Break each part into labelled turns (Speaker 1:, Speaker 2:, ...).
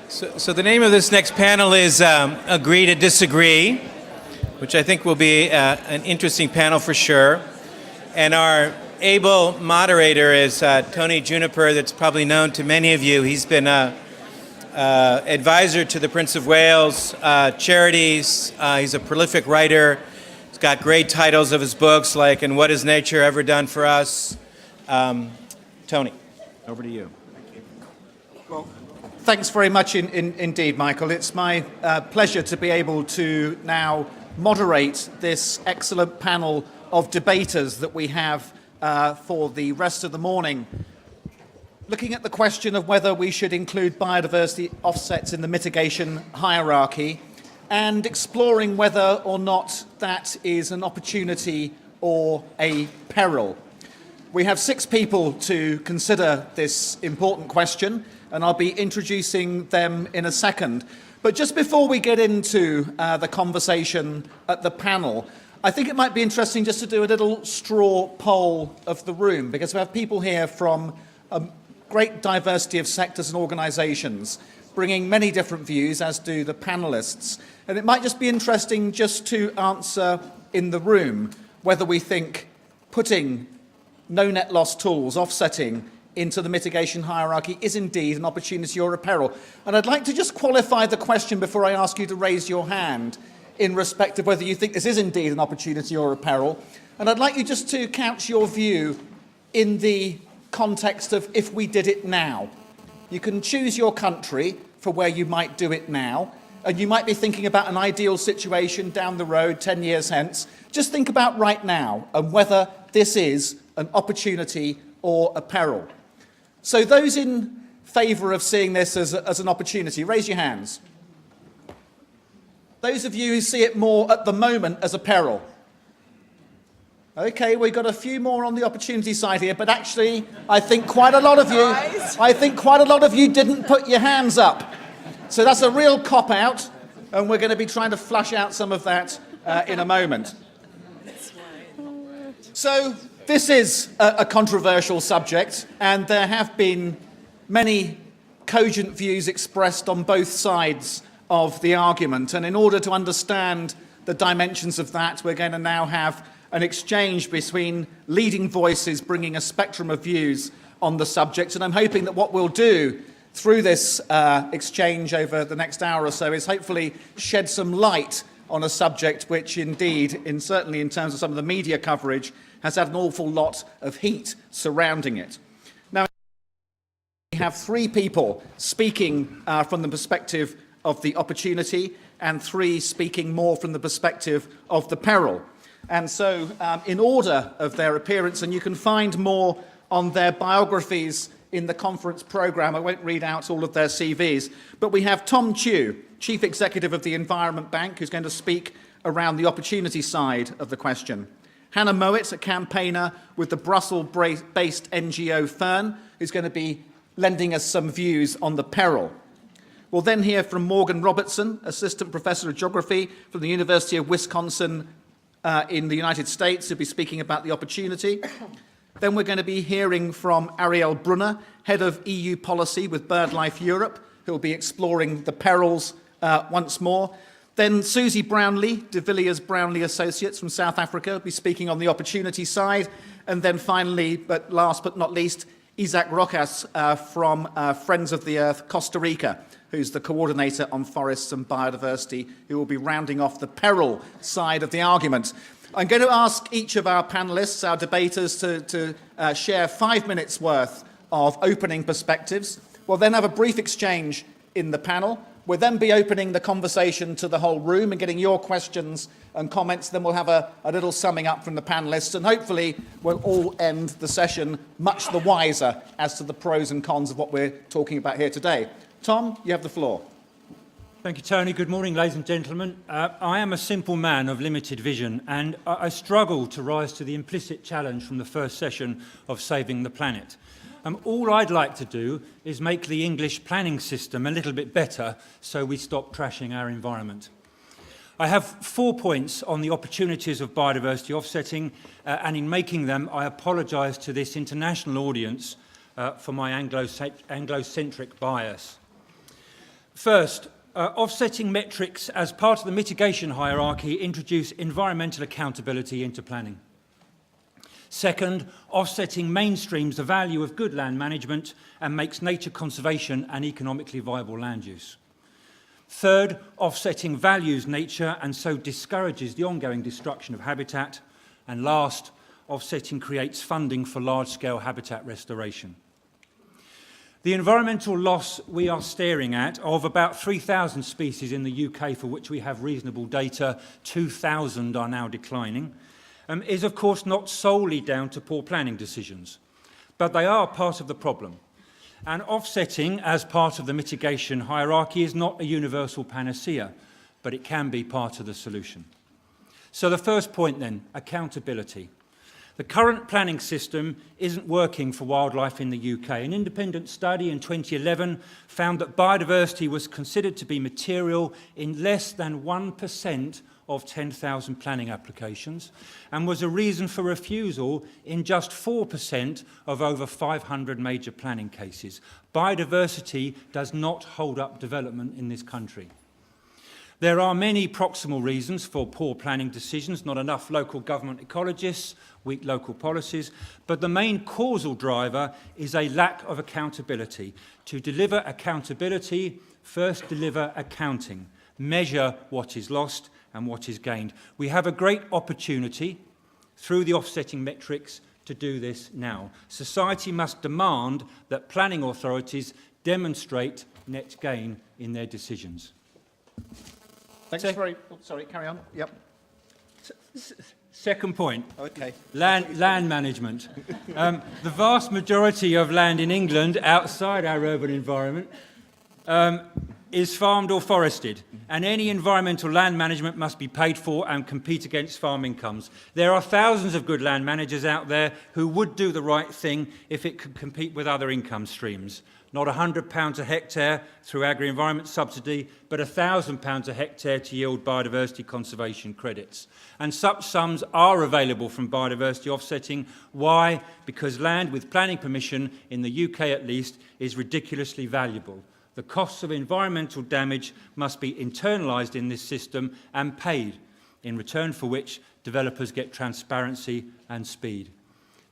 Speaker 1: So the name of this next panel is Agree to Disagree, which I think will be an interesting panel for sure. And our able moderator is Tony Juniper, that's probably known to many of you. He's been advisor to the Prince of Wales charities. He's a prolific writer. He's got great titles of his books like And What Has Nature Ever Done for Us? Tony, over to you.
Speaker 2: Well, thanks very much indeed, Michael. It's my pleasure to be able to now moderate this excellent panel of debaters that we have for the rest of the morning, looking at the question of whether we should include biodiversity offsets in the mitigation hierarchy and exploring whether or not that is an opportunity or a peril. We have 6 people to consider this important question, and I'll be introducing them in a second. But just before we get into the conversation at the panel, I think it might be interesting just to do a little straw poll of the room, because we have people here from a great diversity of sectors and organisations, bringing many different views, as do the panellists. And it might just be interesting just to answer in the room whether we think putting no net loss tools, offsetting, into the mitigation hierarchy is indeed an opportunity or a peril. And I'd like to just qualify the question before I ask you to raise your hand in respect of whether you think this is indeed an opportunity or a peril. And I'd like you just to couch your view in the context of if we did it now. You can choose your country for where you might do it now, and you might be thinking about an ideal situation down the road 10 years hence. Just think about right now and whether this is an opportunity or a peril. So those in favour of seeing this as an opportunity, raise your hands. Those of you who see it more at the moment as a peril. Okay, we've got a few more on the opportunity side here, but actually I think quite a lot of you didn't put your hands up. So that's a real cop-out, and we're going to be trying to flush out some of that in a moment. So this is a controversial subject, and there have been many cogent views expressed on both sides of the argument. And in order to understand the dimensions of that, we're going to now have an exchange between leading voices bringing a spectrum of views on the subject. And I'm hoping that what we'll do through this exchange over the next hour or so is hopefully shed some light on a subject which indeed, certainly in terms of some of the media coverage, has had an awful lot of heat surrounding it. Now, we have 3 people speaking from the perspective of the opportunity and 3 speaking more from the perspective of the peril. And so, in order of their appearance, and you can find more on their biographies in the conference programme, I won't read out all of their CVs, but we have Tom Chew, Chief Executive of the Environment Bank, who's going to speak around the opportunity side of the question. Hannah Mowat, a campaigner with the Brussels-based NGO FERN, who's going to be lending us some views on the peril. We'll then hear from Morgan Robertson, Assistant Professor of Geography from the University of Wisconsin in the United States, who'll be speaking about the opportunity. Then we're going to be hearing from Ariel Brunner, Head of EU Policy with Birdlife Europe, who'll be exploring the perils once more. Then Susie Brownlie, deVilliers Brownlie Associates from South Africa, will be speaking on the opportunity side. And then finally, but last but not least, Rojas from Friends of the Earth, Costa Rica, who's the coordinator on forests and biodiversity, who will be rounding off the peril side of the argument. I'm going to ask each of our panellists, our debaters, to share 5 minutes worth of opening perspectives. We'll then have a brief exchange in the panel. We'll then be opening the conversation to the whole room and getting your questions and comments. Then we'll have a little summing up from the panellists, and hopefully we'll all end the session much the wiser as to the pros and cons of what we're talking about here today. Tom, you have the floor.
Speaker 3: Thank you, Tony. Good morning, ladies and gentlemen. I am a simple man of limited vision, and I struggle to rise to the implicit challenge from the first session of saving the planet. All I'd like to do is make the English planning system a little bit better so we stop trashing our environment. I have 4 points on the opportunities of biodiversity offsetting, and in making them, I apologise to this international audience for my Anglo-centric bias. First, offsetting metrics as part of the mitigation hierarchy introduce environmental accountability into planning. Second, offsetting mainstreams the value of good land management and makes nature conservation an economically viable land use. Third, offsetting values nature and so discourages the ongoing destruction of habitat. And last, offsetting creates funding for large-scale habitat restoration. The environmental loss we are staring at of about 3,000 species in the UK for which we have reasonable data, 2,000 are now declining, is of course not solely down to poor planning decisions, but they are part of the problem. And offsetting as part of the mitigation hierarchy is not a universal panacea, but it can be part of the solution. So the first point then, accountability. The current planning system isn't working for wildlife in the UK. An independent study in 2011 found that biodiversity was considered to be material in less than 1% of 10,000 planning applications and was a reason for refusal in just 4% of over 500 major planning cases. Biodiversity does not hold up development in this country. There are many proximal reasons for poor planning decisions, not enough local government ecologists, weak local policies, but the main causal driver is a lack of accountability. To deliver accountability, first deliver accounting, measure what is lost and what is gained. We have a great opportunity through the offsetting metrics to do this now. Society must demand that planning authorities demonstrate net gain in their decisions.
Speaker 2: Thanks sorry, carry on. Yep.
Speaker 3: Second point,
Speaker 2: Okay.
Speaker 3: land management. The vast majority of land in England outside our urban environment is farmed or forested, and any environmental land management must be paid for and compete against farm incomes. There are thousands of good land managers out there who would do the right thing if it could compete with other income streams. Not £100 a hectare through agri-environment subsidy, but £1,000 a hectare to yield biodiversity conservation credits. And such sums are available from biodiversity offsetting. Why? Because land with planning permission, in the UK at least, is ridiculously valuable. The costs of environmental damage must be internalised in this system and paid, in return for which developers get transparency and speed.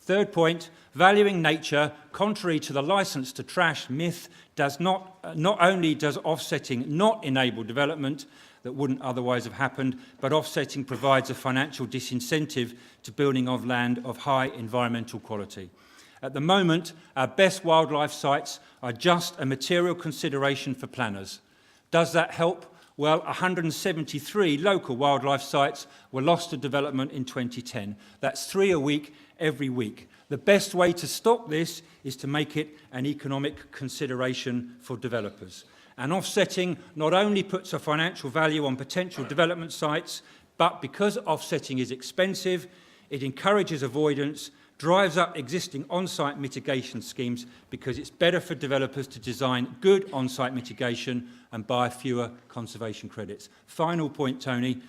Speaker 3: Third point, valuing nature, contrary to the licence to trash myth, does not only does offsetting not enable development that wouldn't otherwise have happened, but offsetting provides a financial disincentive to building of land of high environmental quality. At the moment, our best wildlife sites are just a material consideration for planners. Does that help? Well, 173 local wildlife sites were lost to development in 2010. That's 3 a week, every week. The best way to stop this is to make it an economic consideration for developers. And offsetting not only puts a financial value on potential development sites, but because offsetting is expensive, it encourages avoidance, drives up existing on-site mitigation schemes because it's better for developers to design good on-site mitigation and buy fewer conservation credits. Final point, Tony,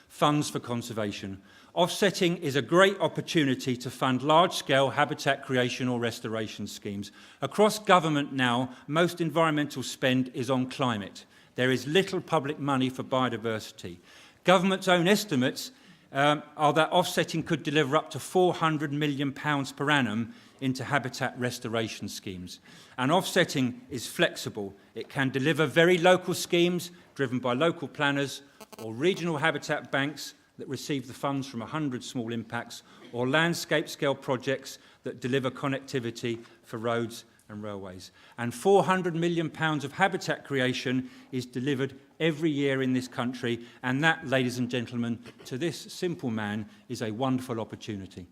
Speaker 3: funds for conservation. Offsetting is a great opportunity to fund large-scale habitat creation or restoration schemes. Across government now, most environmental spend is on climate. There is little public money for biodiversity. Government's own estimates are that offsetting could deliver up to £400 million per annum into habitat restoration schemes. And offsetting is flexible. It can deliver very local schemes driven by local planners or regional habitat banks that receive the funds from 100 small impacts, or landscape-scale projects that deliver connectivity for roads and railways. And £400 million of habitat creation is delivered every year in this country, and that, ladies and gentlemen, to this simple man, is a wonderful opportunity.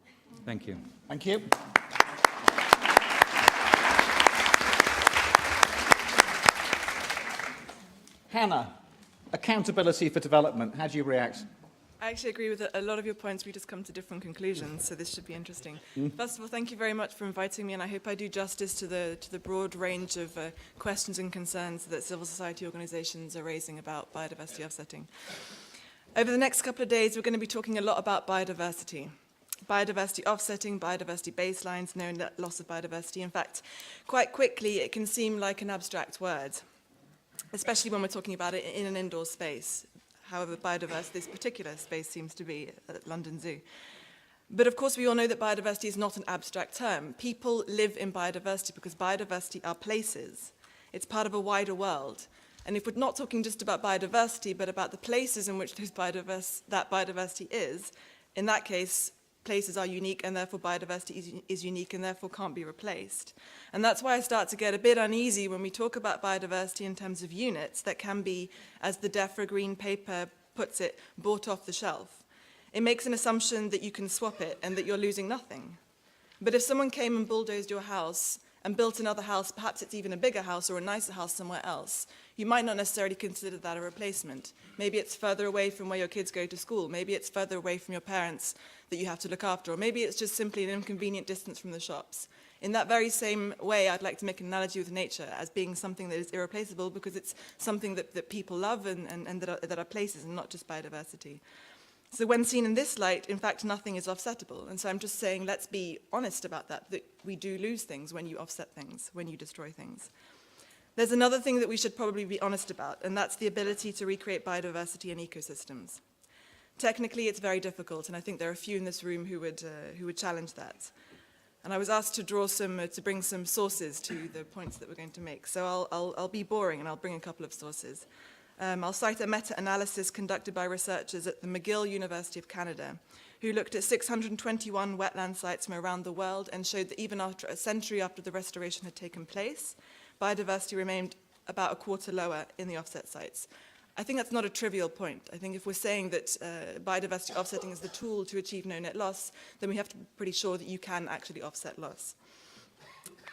Speaker 3: Thank you.
Speaker 2: Thank you. Hannah, accountability for development. How do you react?
Speaker 4: I actually agree with a lot of your points. We just come to different conclusions, so this should be interesting. First of all, thank you very much for inviting me, and I hope I do justice to the broad range of questions and concerns that civil society organisations are raising about biodiversity offsetting. Over the next couple of days, we're going to be talking a lot about biodiversity. Biodiversity offsetting, biodiversity baselines, no loss of biodiversity. In fact, quite quickly, it can seem like an abstract word. especially when we're talking about it in an indoor space, however biodiverse this particular space seems to be at London Zoo. But of course, we all know that biodiversity is not an abstract term. People live in biodiversity because biodiversity are places. It's part of a wider world. And if we're not talking just about biodiversity, but about the places in which that biodiversity is, in that case, places are unique, and therefore biodiversity is unique and therefore can't be replaced. And that's why I start to get a bit uneasy when we talk about biodiversity in terms of units that can be, as the DEFRA Green Paper puts it, bought off the shelf. It makes an assumption that you can swap it and that you're losing nothing. But if someone came and bulldozed your house and built another house, perhaps it's even a bigger house or a nicer house somewhere else, you might not necessarily consider that a replacement. Maybe it's further away from where your kids go to school. Maybe it's further away from your parents that you have to look after. Or maybe it's just simply an inconvenient distance from the shops. In that very same way, I'd like to make an analogy with nature as being something that is irreplaceable because it's something that people love and that are places and not just biodiversity. So when seen in this light, in fact, nothing is offsettable. And so I'm just saying, let's be honest about that we do lose things when you offset things, when you destroy things. There's another thing that we should probably be honest about, and that's the ability to recreate biodiversity in ecosystems. Technically, it's very difficult, and I think there are a few in this room who would challenge that. And I was asked to bring some sources to the points that we're going to make. So I'll be boring, and I'll bring a couple of sources. I'll cite a meta-analysis conducted by researchers at the McGill University of Canada, who looked at 621 wetland sites from around the world and showed that even after a century after the restoration had taken place, biodiversity remained about a quarter lower in the offset sites. I think that's not a trivial point. I think if we're saying that biodiversity offsetting is the tool to achieve no net loss, then we have to be pretty sure that you can actually offset loss.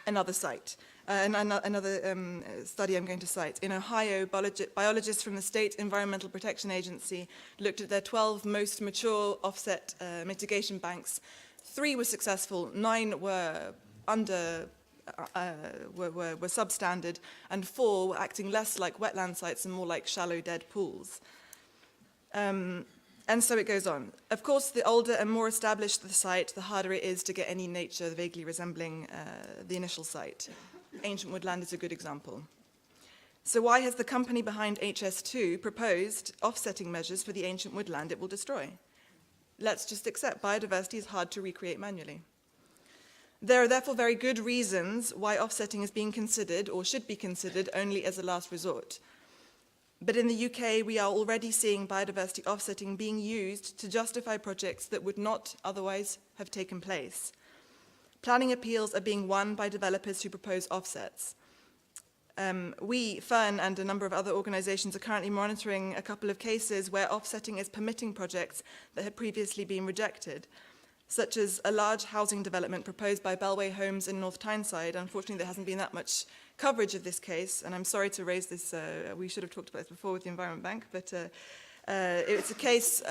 Speaker 4: Another site. Another study I'm going to cite. In Ohio, biologists from the State Environmental Protection Agency looked at their 12 most mature offset mitigation banks. 3 were successful, 9 were were substandard, and 4 were acting less like wetland sites and more like shallow dead pools. And so it goes on. Of course, the older and more established the site, the harder it is to get any nature vaguely resembling the initial site. Ancient woodland is a good example. So why has the company behind HS2 proposed offsetting measures for the ancient woodland it will destroy? Let's just accept biodiversity is hard to recreate manually. There are therefore very good reasons why offsetting is being considered or should be considered only as a last resort. But in the UK, we are already seeing biodiversity offsetting being used to justify projects that would not otherwise have taken place. Planning appeals are being won by developers who propose offsets. We, FERN, and a number of other organizations are currently monitoring a couple of cases where offsetting is permitting projects that had previously been rejected, such as a large housing development proposed by Bellway Homes in North Tyneside. Unfortunately, there hasn't been that much coverage of this case, and I'm sorry to raise this, we should have talked about this before with the Environment Bank, but it's a case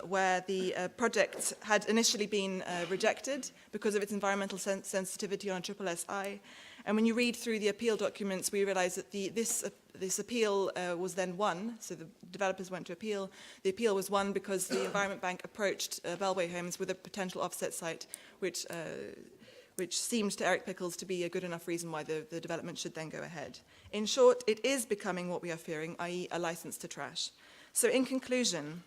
Speaker 4: where the project had initially been rejected because of its environmental sensitivity on a SSSI. And when you read through the appeal documents, we realize that this appeal was then won. So the developers went to appeal. The appeal was won because the Environment Bank approached Bellway Homes with a potential offset site, which seemed to Eric Pickles to be a good enough reason why the development should then go ahead. In short, it is becoming what we are fearing, i.e. a license to trash. So in conclusion,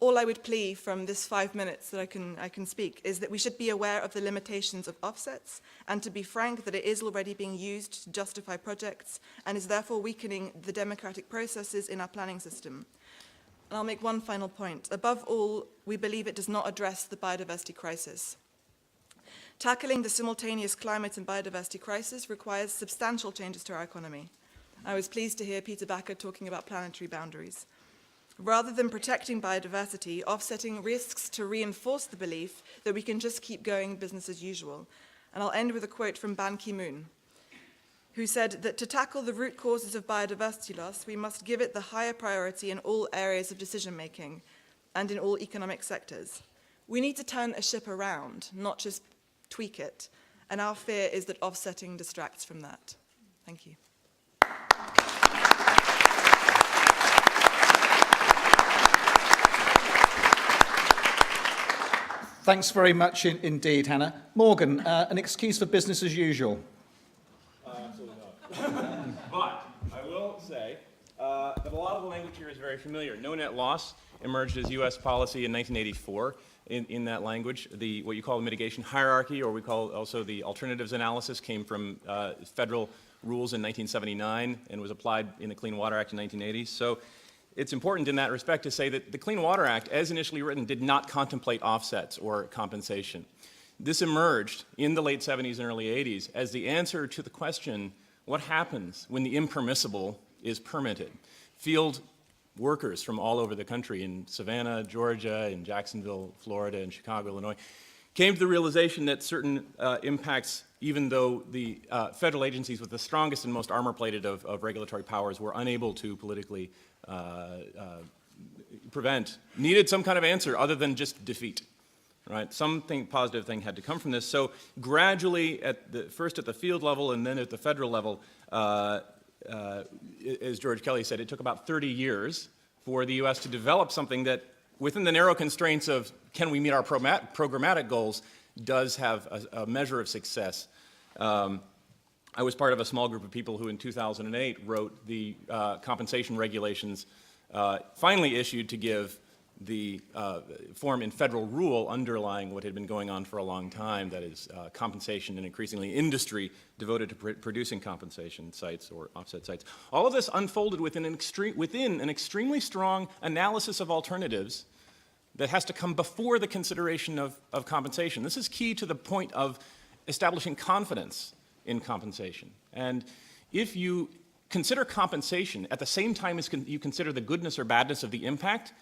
Speaker 4: all I would plea from this 5 minutes that I can speak is that we should be aware of the limitations of offsets, and to be frank that it is already being used to justify projects and is therefore weakening the democratic processes in our planning system. And I'll make one final point. Above all, we believe it does not address the biodiversity crisis. Tackling the simultaneous climate and biodiversity crisis requires substantial changes to our economy. I was pleased to hear Peter Backer talking about planetary boundaries. Rather than protecting biodiversity, offsetting risks to reinforce the belief that we can just keep going business as usual. And I'll end with a quote from Ban Ki-moon, who said that to tackle the root causes of biodiversity loss, we must give it the higher priority in all areas of decision-making and in all economic sectors. We need to turn a ship around, not just tweak it. And our fear is that offsetting distracts from that. Thank you.
Speaker 2: Thanks very much indeed, Hannah. Morgan, an excuse for business as usual?
Speaker 5: Absolutely not. But I will will say that a lot of the language here is very familiar. No net loss emerged as U.S. policy in 1984 in that language. What you call the mitigation hierarchy, or we call also the alternatives analysis, came from federal rules in 1979 and was applied in the Clean Water Act in 1980. So it's important in that respect to say that the Clean Water Act, as initially written, did not contemplate offsets or compensation. This emerged in the late 70s and early 80s as the answer to the question, what happens when the impermissible is permitted? Field workers from all over the country, in Savannah, Georgia, in Jacksonville, Florida, in Chicago, Illinois, came to the realization that certain impacts, even though the federal agencies with the strongest and most armor-plated of regulatory powers were unable to politically prevent, needed some kind of answer other than just defeat. Right? Something positive thing had to come from this. So gradually, first at the field level and then at the federal level, as George Kelly said, it took about 30 years for the U.S. to develop something that, within the narrow constraints of can we meet our programmatic goals, does have a measure of success. I was part of a small group of people who in 2008 wrote the compensation regulations finally issued to give the form in federal rule underlying what had been going on for a long time, that is compensation and increasingly industry devoted to producing compensation sites or offset sites. All of this unfolded within an extremely strong analysis of alternatives that has to come before the consideration of compensation. This is key to the point of establishing confidence in compensation. And if you consider compensation at the same time as you consider the goodness or badness of the impact,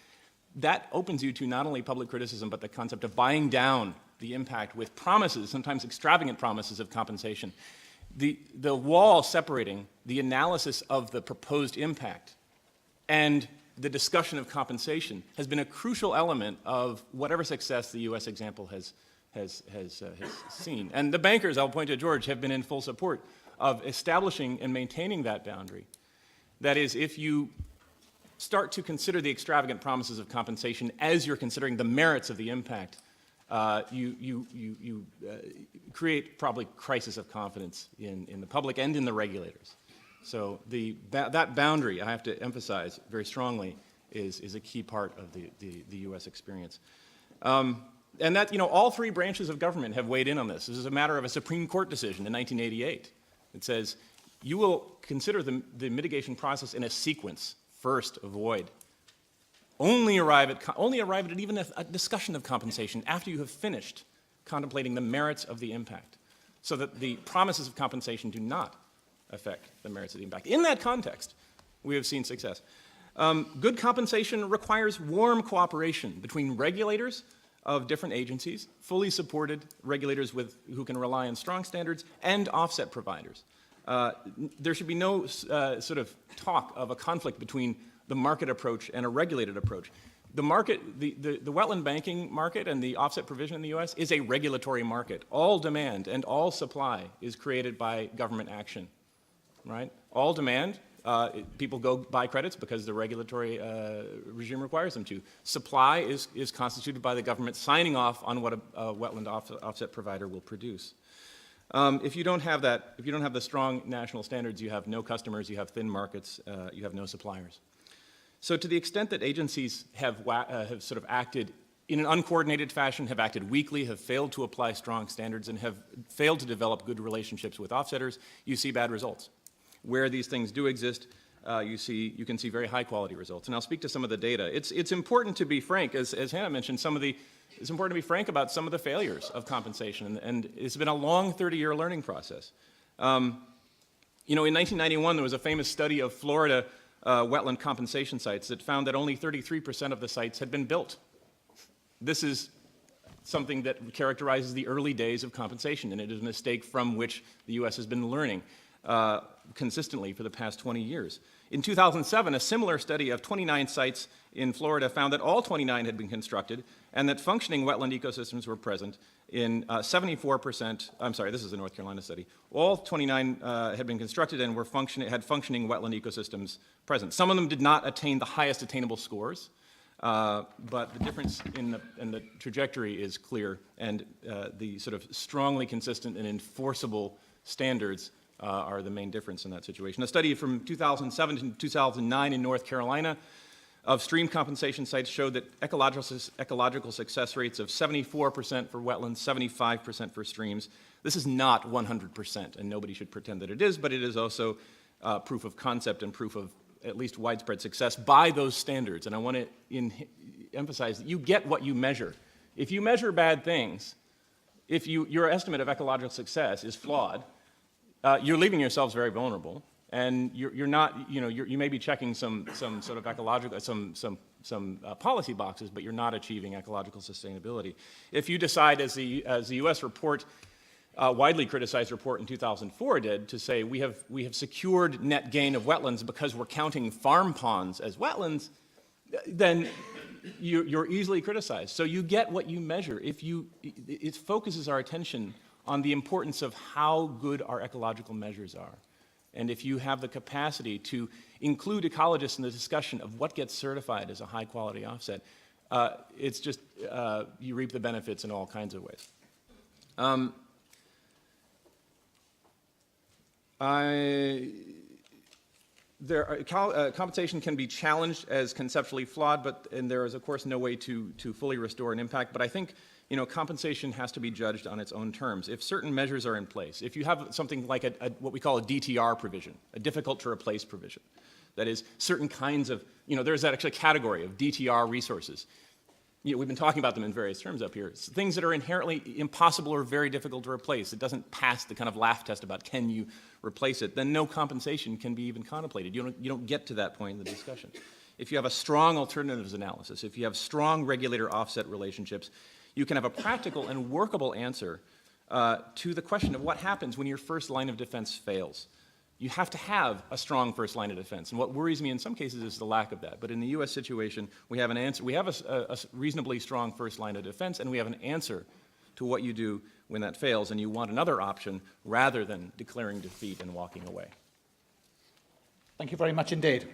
Speaker 5: that opens you to not only public criticism, but the concept of buying down the impact with promises, sometimes extravagant promises of compensation. The wall separating the analysis of the proposed impact and the discussion of compensation has been a crucial element of whatever success the U.S. example has seen. And the bankers, I'll point to George, have been in full support of establishing and maintaining that boundary. That is, if you start to consider the extravagant promises of compensation as you're considering the merits of the impact, you create probably crisis of confidence in the public and in the regulators. So that boundary, I have to emphasize very strongly, is a key part of the U.S. experience. And that, all three branches of government have weighed in on this. This is a matter of a Supreme Court decision in 1988. It says, you will consider the mitigation process in a sequence. First, avoid. Only arrive at even a discussion of compensation after you have finished contemplating the merits of the impact, so that the promises of compensation do not affect the merits of the impact. In that context, we have seen success. Good compensation requires warm cooperation between regulators of different agencies, fully supported regulators who can rely on strong standards, and offset providers. There should be no sort of talk of a conflict between the market approach and a regulated approach. The market, the wetland banking market and the offset provision in the U.S. is a regulatory market. All demand and all supply is created by government action, right? All demand, people go buy credits because the regulatory regime requires them to. Supply is constituted by the government signing off on what a wetland offset provider will produce. If you don't have that, if you don't have the strong national standards, you have no customers, you have thin markets, you have no suppliers. So to the extent that agencies have sort of acted in an uncoordinated fashion, have acted weakly, have failed to apply strong standards, and have failed to develop good relationships with offsetters, you see bad results. Where these things do exist, you can see very high quality results. And I'll speak to some of the data. It's important to be frank, as Hannah mentioned, it's important to be frank about some of the failures of compensation, and it's been a long 30-year learning process. In 1991, there was a famous study of Florida wetland compensation sites that found that only 33% of the sites had been built. This is something that characterizes the early days of compensation, and it is a mistake from which the U.S. has been learning consistently for the past 20 years. In 2007, a similar study of 29 sites in Florida found that all 29 had been constructed and that functioning wetland ecosystems were present in 74%, I'm sorry, this is a North Carolina study. All 29 had been constructed and had functioning wetland ecosystems present. Some of them did not attain the highest attainable scores, but the difference in the trajectory is clear, and the sort of strongly consistent and enforceable standards are the main difference in that situation. A study from 2007 to 2009 in North Carolina of stream compensation sites showed that ecological success rates of 74% for wetlands, 75% for streams. This is not 100%, and nobody should pretend that it is, but it is also proof of concept and proof of at least widespread success by those standards. And I want to emphasize that you get what you measure. If you measure bad things, if your estimate of ecological success is flawed, you're leaving yourselves very vulnerable. And you're not, you may be checking some sort of ecological, some policy boxes, but you're not achieving ecological sustainability. If you decide, as the U.S. report, widely criticized report in 2004 did, to say we have secured net gain of wetlands because we're counting farm ponds as wetlands, then you're easily criticized. So you get what you measure. It focuses our attention on the importance of how good our ecological measures are. And if you have the capacity to include ecologists in the discussion of what gets certified as a high-quality offset, it's just, you reap the benefits in all kinds of ways. Compensation can be challenged as conceptually flawed, and there is, of course, no way to fully restore an impact. But I think compensation has to be judged on its own terms. If certain measures are in place, if you have something like what we call a DTR provision, a difficult to replace provision, that is certain kinds of, there's actually a category of DTR resources. We've been talking about them in various terms up here. It's things that are inherently impossible or very difficult to replace. It doesn't pass the kind of laugh test about can you replace it. Then no compensation can be even contemplated. You don't get to that point in the discussion. If you have a strong alternatives analysis, if you have strong regulator-offset relationships, you can have a practical and workable answer to the question of what happens when your first line of defense fails. You have to have a strong first line of defense. And what worries me in some cases is the lack of that. But in the U.S. situation, we have an answer. We have a reasonably strong first line of defense, and we have an answer to what you do when that fails, and you want another option rather than declaring defeat and walking away.
Speaker 2: Thank you very much indeed.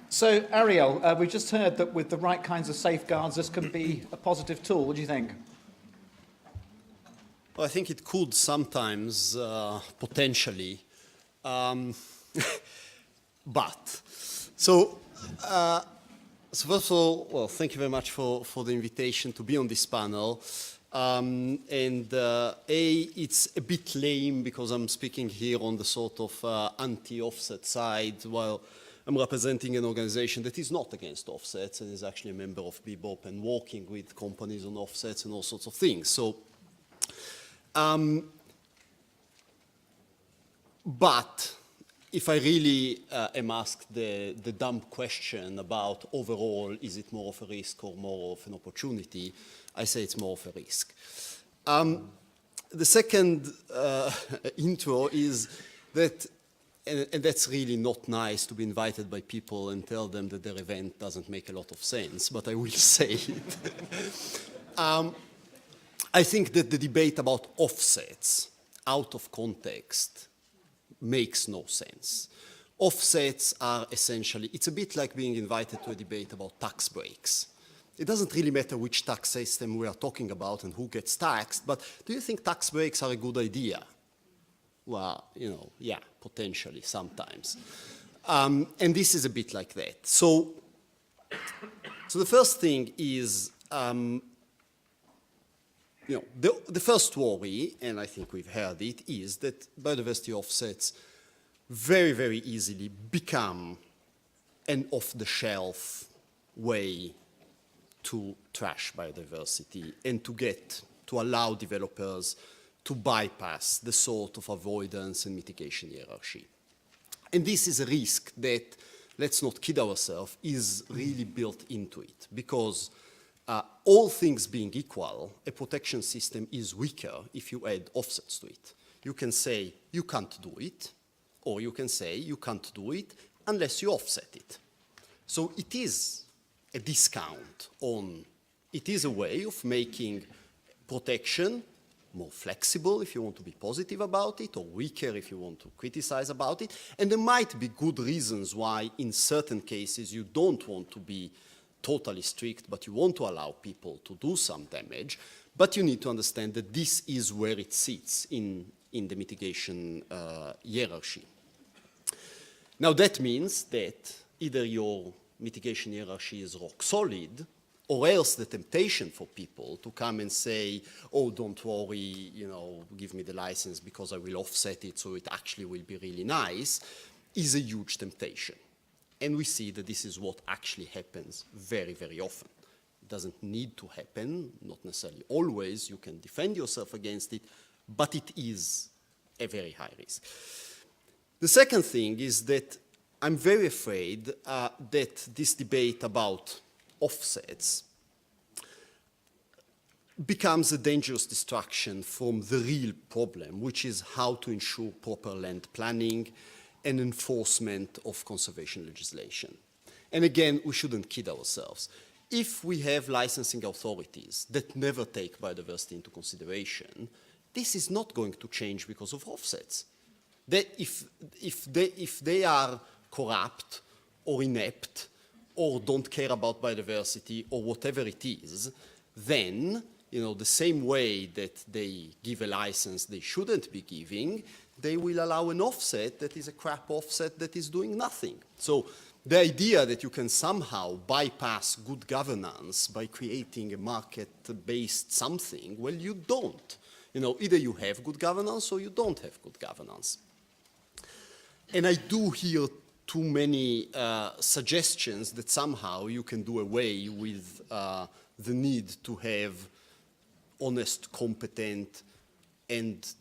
Speaker 2: So, Ariel, we just heard that with the right kinds of safeguards, this can be a positive tool. What do you think?
Speaker 6: Well, I think it could sometimes, potentially. So first of all, well, thank you very much for the invitation to be on this panel. It's a bit lame because I'm speaking here on the sort of anti-offset side, while I'm representing an organization that is not against offsets and is actually a member of BBOP and working with companies on offsets and all sorts of things. So, but if I really am asked the dumb question about overall, is it more of a risk or more of an opportunity, I say it's more of a risk. The second intro is that, and that's really not nice to be invited by people and tell them that their event doesn't make a lot of sense, but I will say it. I think that the debate about offsets out of context makes no sense. Offsets are essentially, it's a bit like being invited to a debate about tax breaks. It doesn't really matter which tax system we are talking about and who gets taxed, but do you think tax breaks are a good idea? Well, yeah, potentially, sometimes. And this is a bit like that. So the first thing is, the first worry, and I think we've heard it, is that biodiversity offsets very, very easily become an off-the-shelf way to trash biodiversity and to allow developers to bypass the sort of avoidance and mitigation hierarchy. And this is a risk that, let's not kid ourselves, is really built into it, because all things being equal, a protection system is weaker if you add offsets to it. You can say you can't do it, or you can say you can't do it unless you offset it. So it is a discount on, it is a way of making protection more flexible if you want to be positive about it, or weaker if you want to criticize about it. And there might be good reasons why in certain cases you don't want to be totally strict, but you want to allow people to do some damage. But you need to understand that this is where it sits in the mitigation hierarchy. Now that means that either your mitigation hierarchy is rock solid, or else the temptation for people to come and say, oh, don't worry, you know, give me the license because I will offset it so it actually will be really nice, is a huge temptation. And we see that this is what actually happens very, very often. It doesn't need to happen, not necessarily always. You can defend yourself against it, but it is a very high risk. The second thing is that I'm very afraid that this debate about offsets becomes a dangerous distraction from the real problem, which is how to ensure proper land planning and enforcement of conservation legislation. And again, we shouldn't kid ourselves. If we have licensing authorities that never take biodiversity into consideration, this is not going to change because of offsets. That if they are corrupt or inept or don't care about biodiversity or whatever it is, then, you know, the same way that they give a license they shouldn't be giving, they will allow an offset that is a crap offset that is doing nothing. So the idea that you can somehow bypass good governance by creating a market-based something, well, you don't. You know, either you have good governance or you don't have good governance. And I do hear too many suggestions that somehow you can do away with the need to have honest, competent, and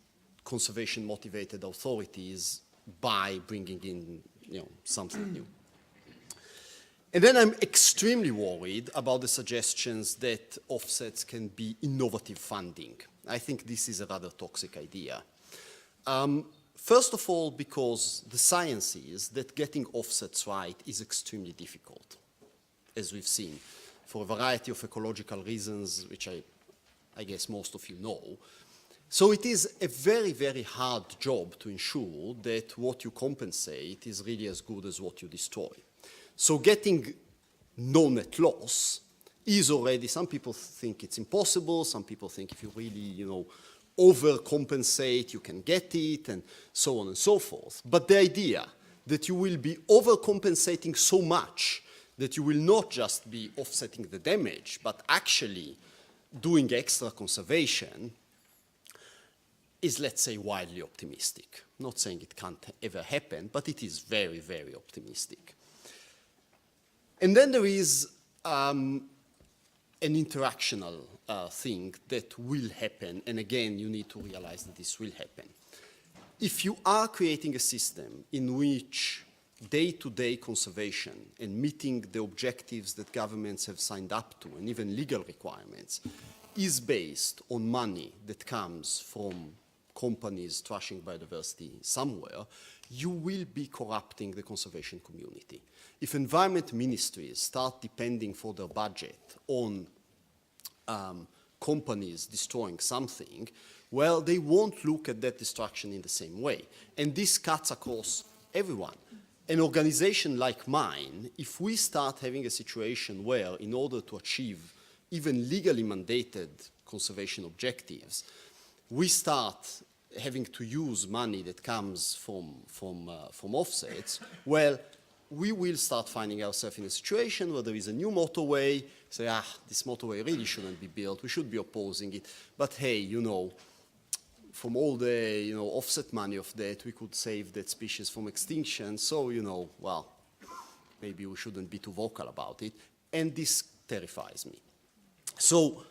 Speaker 6: conservation-motivated authorities by bringing in, you know, something new. And then I'm extremely worried about the suggestions that offsets can be innovative funding. I think this is a rather toxic idea. First of all, because the science is that getting offsets right is extremely difficult, as we've seen, for a variety of ecological reasons, which I guess most of you know. So it is a very, very hard job to ensure that what you compensate is really as good as what you destroy. So getting no net loss is already, some people think it's impossible, some people think if you really, you know, overcompensate, you can get it, and so on and so forth. But the idea that you will be overcompensating so much that you will not just be offsetting the damage, but actually doing extra conservation is, let's say, wildly optimistic. Not saying it can't ever happen, but it is very, very optimistic. And then there is an interactional thing that will happen, and again, you need to realize that this will happen. If you are creating a system in which day-to-day conservation and meeting the objectives that governments have signed up to, and even legal requirements, is based on money that comes from companies trashing biodiversity somewhere, you will be corrupting the conservation community. If environment ministries start depending for their budget on companies destroying something, well, they won't look at that destruction in the same way. And this cuts across everyone. An organization like mine, if we start having a situation where, in order to achieve even legally mandated conservation objectives, we start having to use money that comes from offsets, well, we will start finding ourselves in a situation where there is a new motorway, say, this motorway really shouldn't be built, we should be opposing it, but hey, you know, from all the, you know, offset money of that, we could save that species from extinction, so, you know, well, maybe we shouldn't be too vocal about it, and this terrifies me. So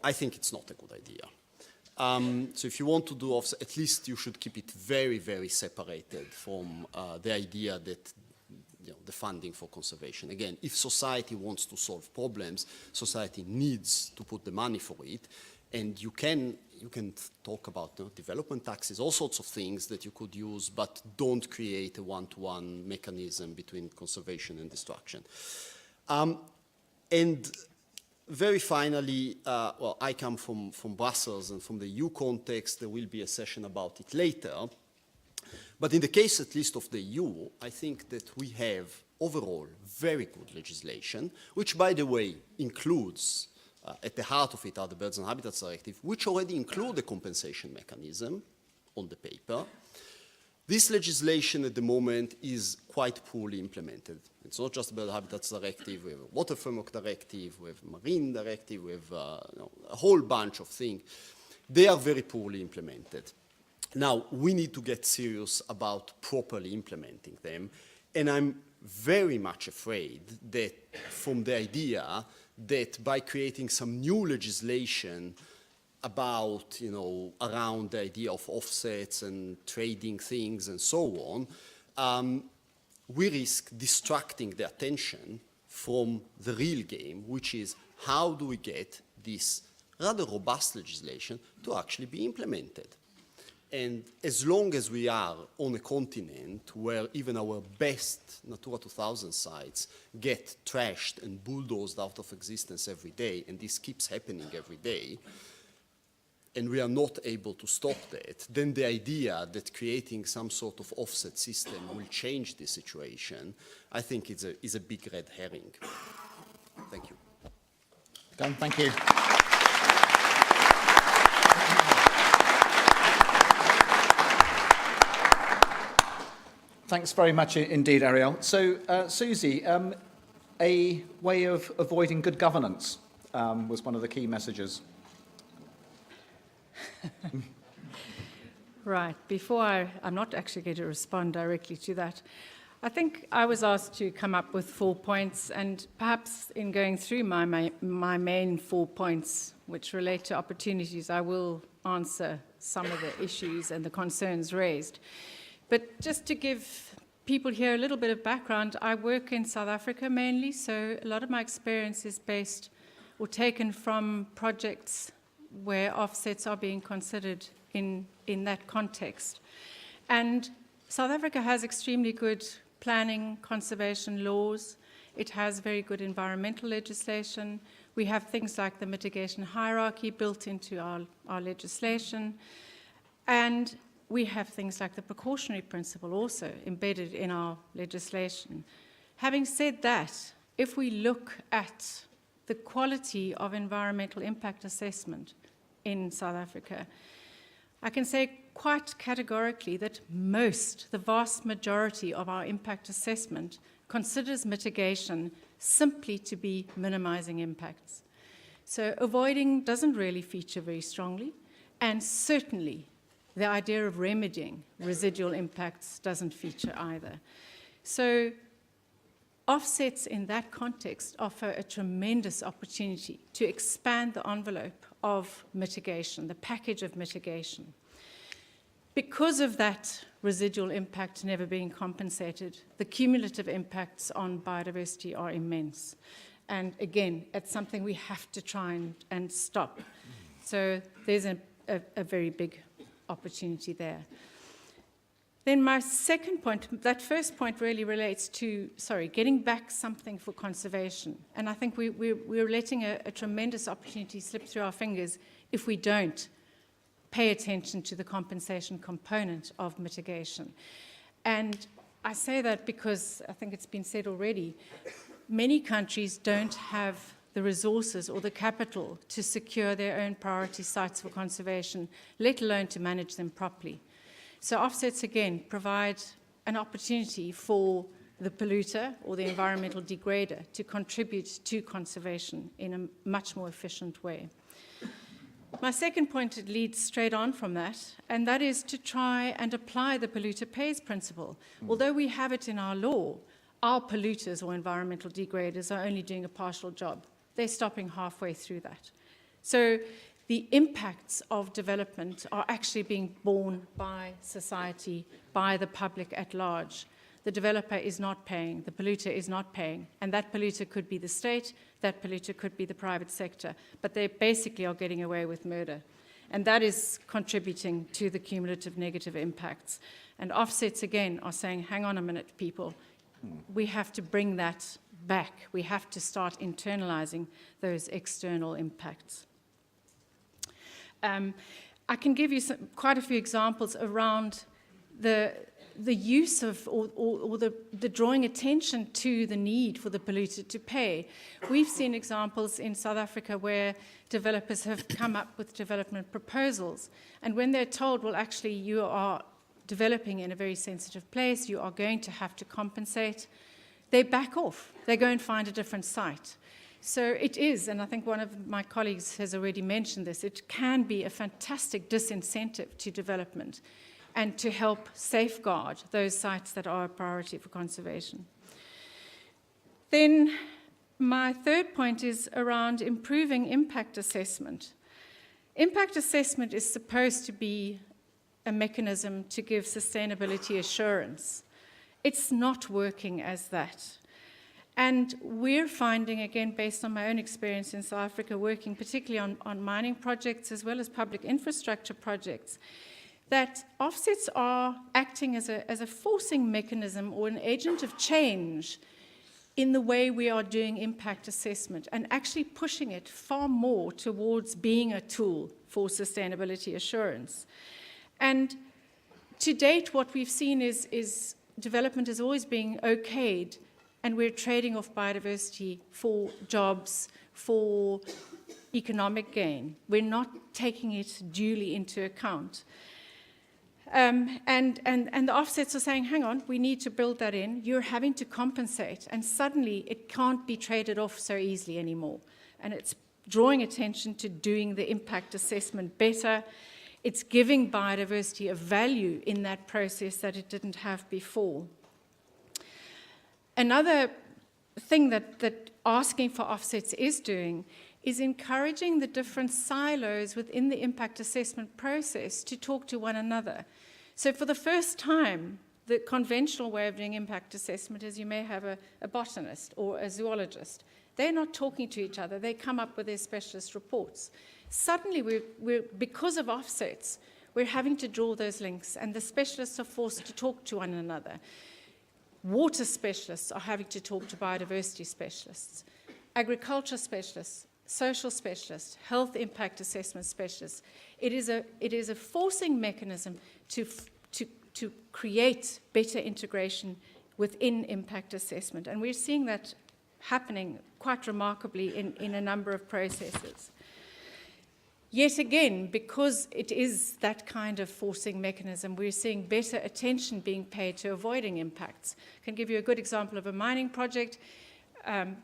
Speaker 6: I think it's not a good idea. So if you want to do offset, at least you should keep it very, very separated from the idea that, you know, the funding for conservation. Again, if society wants to solve problems, society needs to put the money for it, and you can talk about, you know, development taxes, all sorts of things that you could use, but don't create a one-to-one mechanism between conservation and destruction. And very finally, well, I come from Brussels and from the EU context. There will be a session about it later. But in the case, at least, of the EU, I think that we have overall very good legislation, which, by the way, includes, at the heart of it are the Birds and Habitats Directive, which already include a compensation mechanism on the paper. This legislation at the moment is quite poorly implemented. It's not just the Bird Habitats Directive, we have a Water Framework Directive, we have a Marine Directive, we have a whole bunch of things. They are very poorly implemented. Now, we need to get serious about properly implementing them, and I'm very much afraid that from the idea that by creating some new legislation about, around the idea of offsets and trading things and so on, we risk distracting the attention from the real game, which is how do we get this rather robust legislation to actually be implemented. And as long as we are on a continent where even our best Natura 2000 sites get trashed and bulldozed out of existence every day, and this keeps happening every day, and we are not able to stop that, then the idea that creating some sort of offset system will change the situation, I think is a big red herring. Thank you.
Speaker 2: Done, thank you. Thanks very much indeed, Ariel. So, Susie, a way of avoiding good governance was one of the key messages.
Speaker 7: Right. I'm not actually going to respond directly to that. I think I was asked to come up with 4 points, and perhaps in going through my main 4 points, which relate to opportunities, I will answer some of the issues and the concerns raised. But just to give people here a little bit of background, I work in South Africa mainly, so a lot of my experience is based or taken from projects where offsets are being considered in that context. And South Africa has extremely good planning, conservation laws. It has very good environmental legislation. We have things like the mitigation hierarchy built into our legislation. And we have things like the precautionary principle also embedded in our legislation. Having said that, if we look at the quality of environmental impact assessment in South Africa, I can say quite categorically that the vast majority of our impact assessment considers mitigation simply to be minimizing impacts. So avoiding doesn't really feature very strongly, and certainly the idea of remedying residual impacts doesn't feature either. So offsets in that context offer a tremendous opportunity to expand the envelope of mitigation, the package of mitigation. Because of that residual impact never being compensated, the cumulative impacts on biodiversity are immense. And again, it's something we have to try and stop. So there's a very big opportunity there. Then my second point, that first point really relates to, getting back something for conservation. And I think we're letting a tremendous opportunity slip through our fingers if we don't pay attention to the compensation component of mitigation. And I say that because I think it's been said already, many countries don't have the resources or the capital to secure their own priority sites for conservation, let alone to manage them properly. So offsets, again, provide an opportunity for the polluter or the environmental degrader to contribute to conservation in a much more efficient way. My second point leads straight on from that, and that is to try and apply the polluter pays principle. Although we have it in our law, our polluters or environmental degraders are only doing a partial job. They're stopping halfway through that. So the impacts of development are actually being borne by society, by the public at large. The developer is not paying, the polluter is not paying, and that polluter could be the state, that polluter could be the private sector, but they basically are getting away with murder. And that is contributing to the cumulative negative impacts. And offsets, again, are saying, hang on a minute, people, we have to bring that back. We have to start internalizing those external impacts. I can give you quite a few examples around the the use of or the drawing attention to the need for the polluter to pay. We've seen examples in South Africa where developers have come up with development proposals, and when they're told, well, actually, you are developing in a very sensitive place, you are going to have to compensate, they back off. They go and find a different site. So it is, and I think one of my colleagues has already mentioned this, it can be a fantastic disincentive to development and to help safeguard those sites that are a priority for conservation. Then my third point is around improving impact assessment. Impact assessment is supposed to be a mechanism to give sustainability assurance. It's not working as that. And we're finding, again, based on my own experience in South Africa, working particularly on mining projects as well as public infrastructure projects, that offsets are acting as a forcing mechanism or an agent of change in the way we are doing impact assessment and actually pushing it far more towards being a tool for sustainability assurance. And to date, what we've seen is development is always being okayed, and we're trading off biodiversity for jobs, for economic gain. We're not taking it duly into account. And the offsets are saying, hang on, we need to build that in. You're having to compensate. And suddenly, it can't be traded off so easily anymore. And it's drawing attention to doing the impact assessment better. It's giving biodiversity a value in that process that it didn't have before. Another thing that asking for offsets is doing is encouraging the different silos within the impact assessment process to talk to one another. So for the first time, the conventional way of doing impact assessment is you may have a botanist or a zoologist. They're not talking to each other. They come up with their specialist reports. Suddenly, because of offsets, we're having to draw those links, and the specialists are forced to talk to one another. Water specialists are having to talk to biodiversity specialists, agriculture specialists, social specialists, health impact assessment specialists. It is a forcing mechanism to create better integration within impact assessment. And we're seeing that happening quite remarkably in a number of processes. Yet again, because it is that kind of forcing mechanism, we're seeing better attention being paid to avoiding impacts. I can give you a good example of a mining project.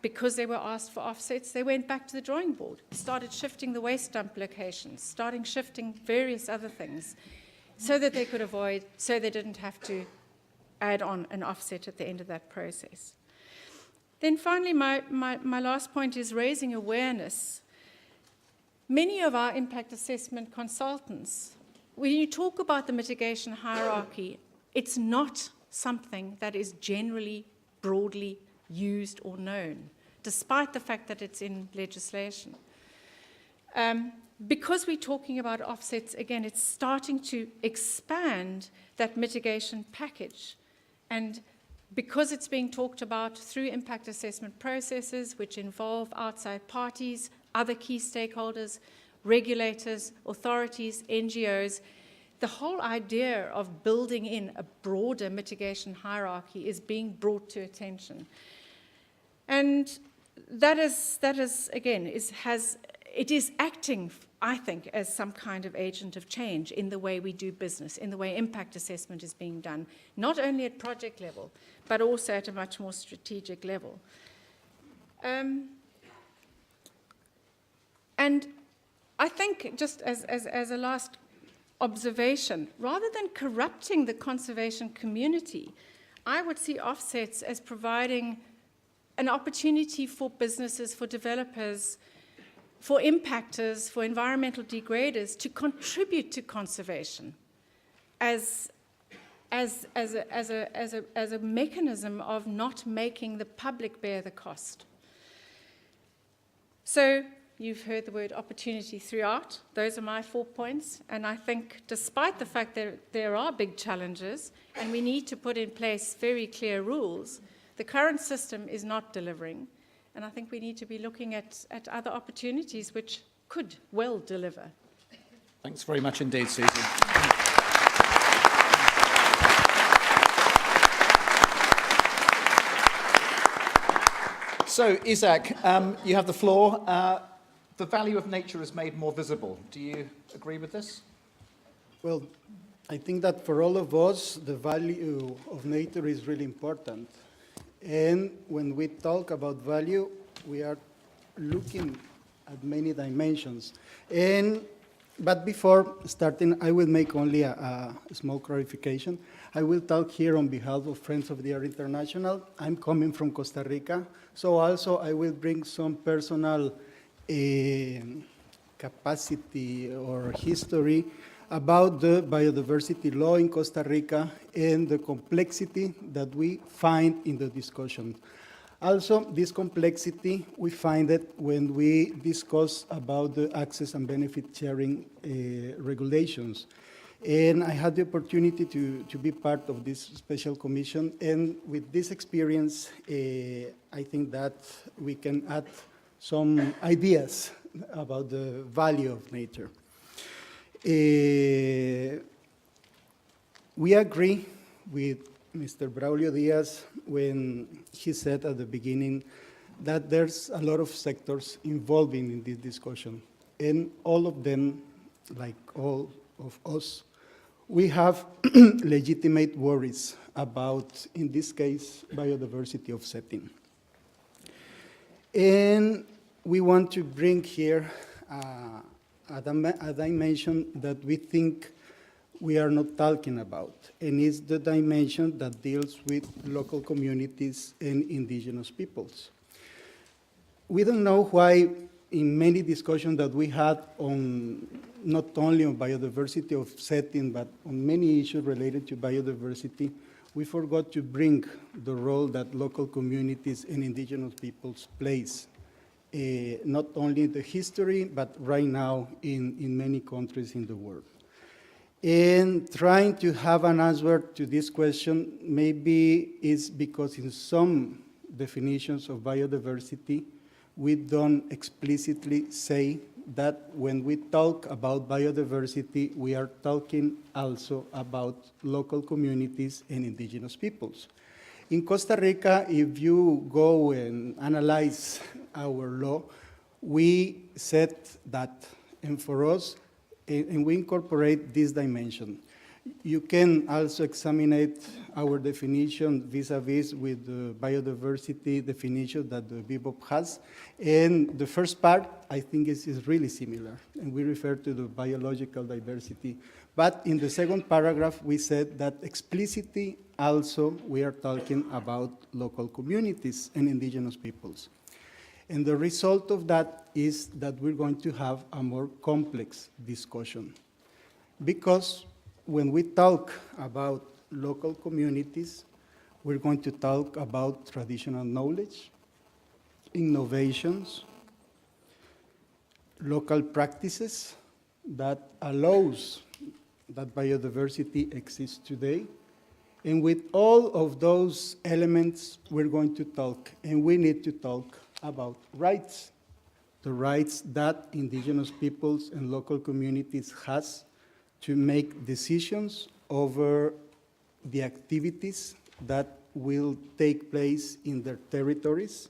Speaker 7: Because they were asked for offsets, they went back to the drawing board, started shifting the waste dump locations, starting shifting various other things so that they could avoid, so they didn't have to add on an offset at the end of that process. Then finally, my last point is raising awareness. Many of our impact assessment consultants, when you talk about the mitigation hierarchy, it's not something that is generally, broadly used or known, despite the fact that it's in legislation. Because we're talking about offsets, again, it's starting to expand that mitigation package. And because it's being talked about through impact assessment processes, which involve outside parties, other key stakeholders, regulators, authorities, NGOs, the whole idea of building in a broader mitigation hierarchy is being brought to attention. And that is again, it is acting, I think, as some kind of agent of change in the way we do business, in the way impact assessment is being done, not only at project level, but also at a much more strategic level. And I think, just as a last observation, rather than corrupting the conservation community, I would see offsets as providing an opportunity for businesses, for developers, for impactors, for environmental degraders to contribute to conservation as a mechanism of not making the public bear the cost. So you've heard the word opportunity throughout. Those are my 4 points. And I think despite the fact that there are big challenges and we need to put in place very clear rules, the current system is not delivering. And I think we need to be looking at other opportunities which could well deliver.
Speaker 2: Thanks very much indeed, Susie. So, Isaac, you have the floor. The value of nature is made more visible. Do you agree with this?
Speaker 8: Well, I think that for all of us, the value of nature is really important. And when we talk about value, we are looking at many dimensions. But before starting, I will make only a small clarification. I will talk here on behalf of Friends of the Earth International. I'm coming from Costa Rica, so also I will bring some personal capacity or history about the biodiversity law in Costa Rica and the complexity that we find in the discussion. Also, this complexity, we find it when we discuss about the access and benefit sharing regulations. And I had the opportunity to be part of this special commission, and with this experience, I think that we can add some ideas about the value of nature. We agree with Mr. Braulio Diaz when he said at the beginning that there's a lot of sectors involving in this discussion, and all of them, like all of us, we have legitimate worries about, in this case, biodiversity offsetting. And we want to bring here a dimension that we think we are not talking about, and it's the dimension that deals with local communities and indigenous peoples. We don't know why in many discussions that we had on not only on biodiversity offsetting, but on many issues related to biodiversity, we forgot to bring the role that local communities and indigenous peoples plays, not only in the history, but right now in many countries in the world. And trying to have an answer to this question maybe is because in some definitions of biodiversity, we don't explicitly say that when we talk about biodiversity, we are talking also about local communities and indigenous peoples. In Costa Rica, if you go and analyze our law, we said that, and for us, and we incorporate this dimension. You can also examine our definition vis-a-vis with the biodiversity definition that the BBOP has. And the first part, I think, is really similar, and we refer to the biological diversity. But in the second paragraph, we said that explicitly also we are talking about local communities and indigenous peoples. And the result of that is that we're going to have a more complex discussion. Because when we talk about local communities, we're going to talk about traditional knowledge, innovations, local practices that allows that biodiversity exists today. And with all of those elements, we're going to talk, and we need to talk about rights, the rights that indigenous peoples and local communities has to make decisions over the activities that will take place in their territories,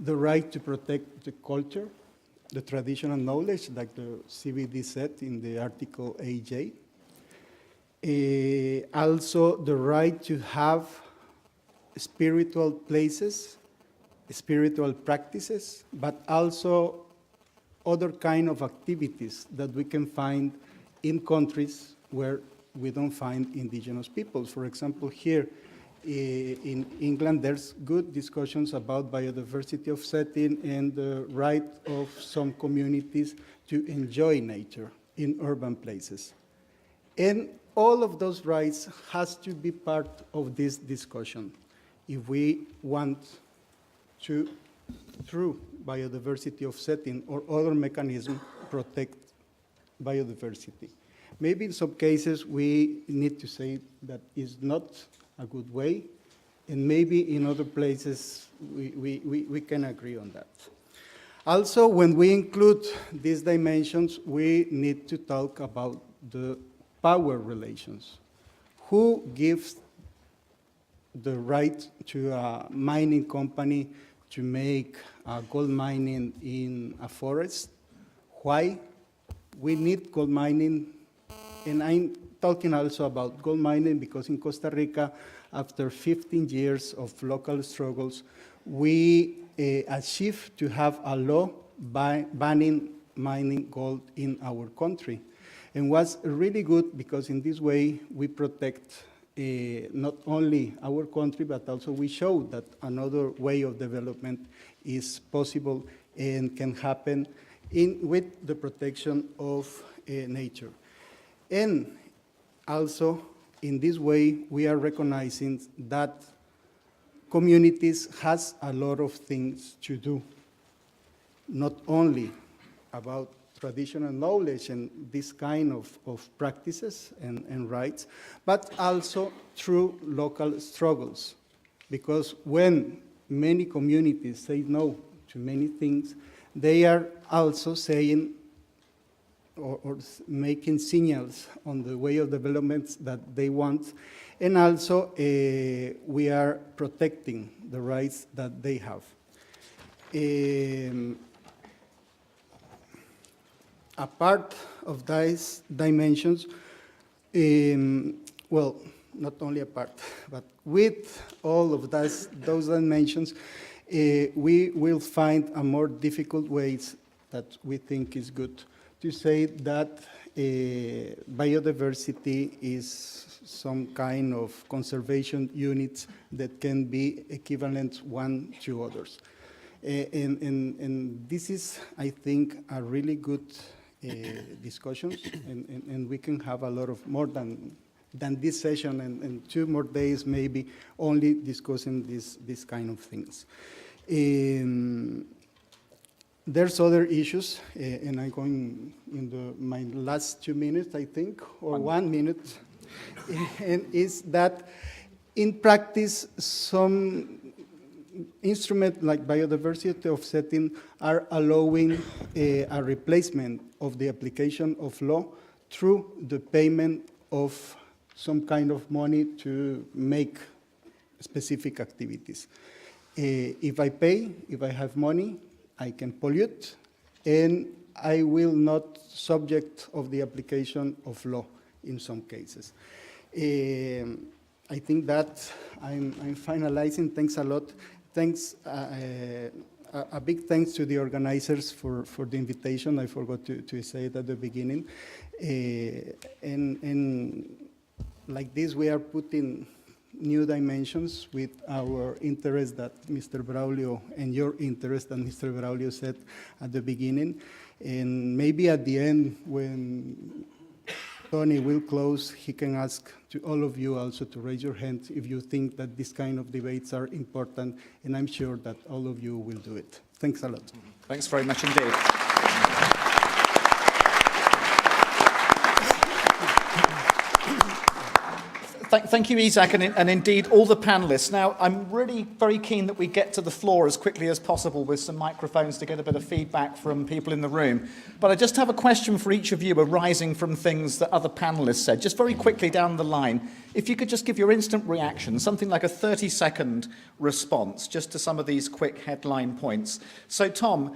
Speaker 8: the right to protect the culture, the traditional knowledge, like the CBD said in the Article AJ. Also, the right to have spiritual places, spiritual practices, but also other kind of activities that we can find in countries where we don't find indigenous peoples. For example, here in England, there's good discussions about biodiversity offsetting and the right of some communities to enjoy nature in urban places. And all of those rights has to be part of this discussion if we want to, through biodiversity offsetting or other mechanism, protect biodiversity. Maybe in some cases we need to say that is not a good way, and maybe in other places we can agree on that. Also, when we include these dimensions, we need to talk about the power relations. Who gives the right to a mining company to make gold mining in a forest. Why? We need gold mining, and I'm talking also about gold mining because in Costa Rica, after 15 years of local struggles, we achieved to have a law banning mining gold in our country. And was really good because in this way we protect not only our country, but also we show that another way of development is possible and can happen with the protection of nature. And also, in this way, we are recognizing that communities has a lot of things to do, not only about traditional knowledge and this kind of practices and rights, but also through local struggles. Because when many communities say no to many things, they are also saying or making signals on the way of development that they want, and also we are protecting the rights that they have. A part of these dimensions, well, not only a part, but with all of those dimensions, we will find a more difficult ways that we think is good to say that biodiversity is some kind of conservation units that can be equivalent one to others. And this is, I think, a really good discussion, and we can have a lot of more than this session and 2 more days maybe only discussing this kind of things. There's other issues, and I'm going in my last 2 minutes, I think, or 1 minute, and is that in practice, some instruments like biodiversity offsetting are allowing a replacement of the application of law through the payment of some kind of money to make specific activities. If I pay, if I have money, I can pollute, and I will not subject of the application of law in some cases. I think that I'm finalizing. Thanks a lot. Thanks, a big thanks to the organizers for the invitation. I forgot to say it at the beginning. And like this, we are putting new dimensions with our interest that Mr. Braulio, and your interest that Mr. Braulio said at the beginning. And maybe at the end, when Tony will close, he can ask to all of you also to raise your hand if you think that this kind of debates are important, and I'm sure that all of you will do it. Thanks a lot.
Speaker 2: Thanks very much indeed. Thank you, Isaac, and indeed all the panelists. Now, I'm really very keen that we get to the floor as quickly as possible with some microphones to get a bit of feedback from people in the room. But I just have a question for each of you arising from things that other panelists said. Just very quickly down the line, if you could just give your instant reaction, something like a 30-second response, just to some of these quick headline points. So, Tom,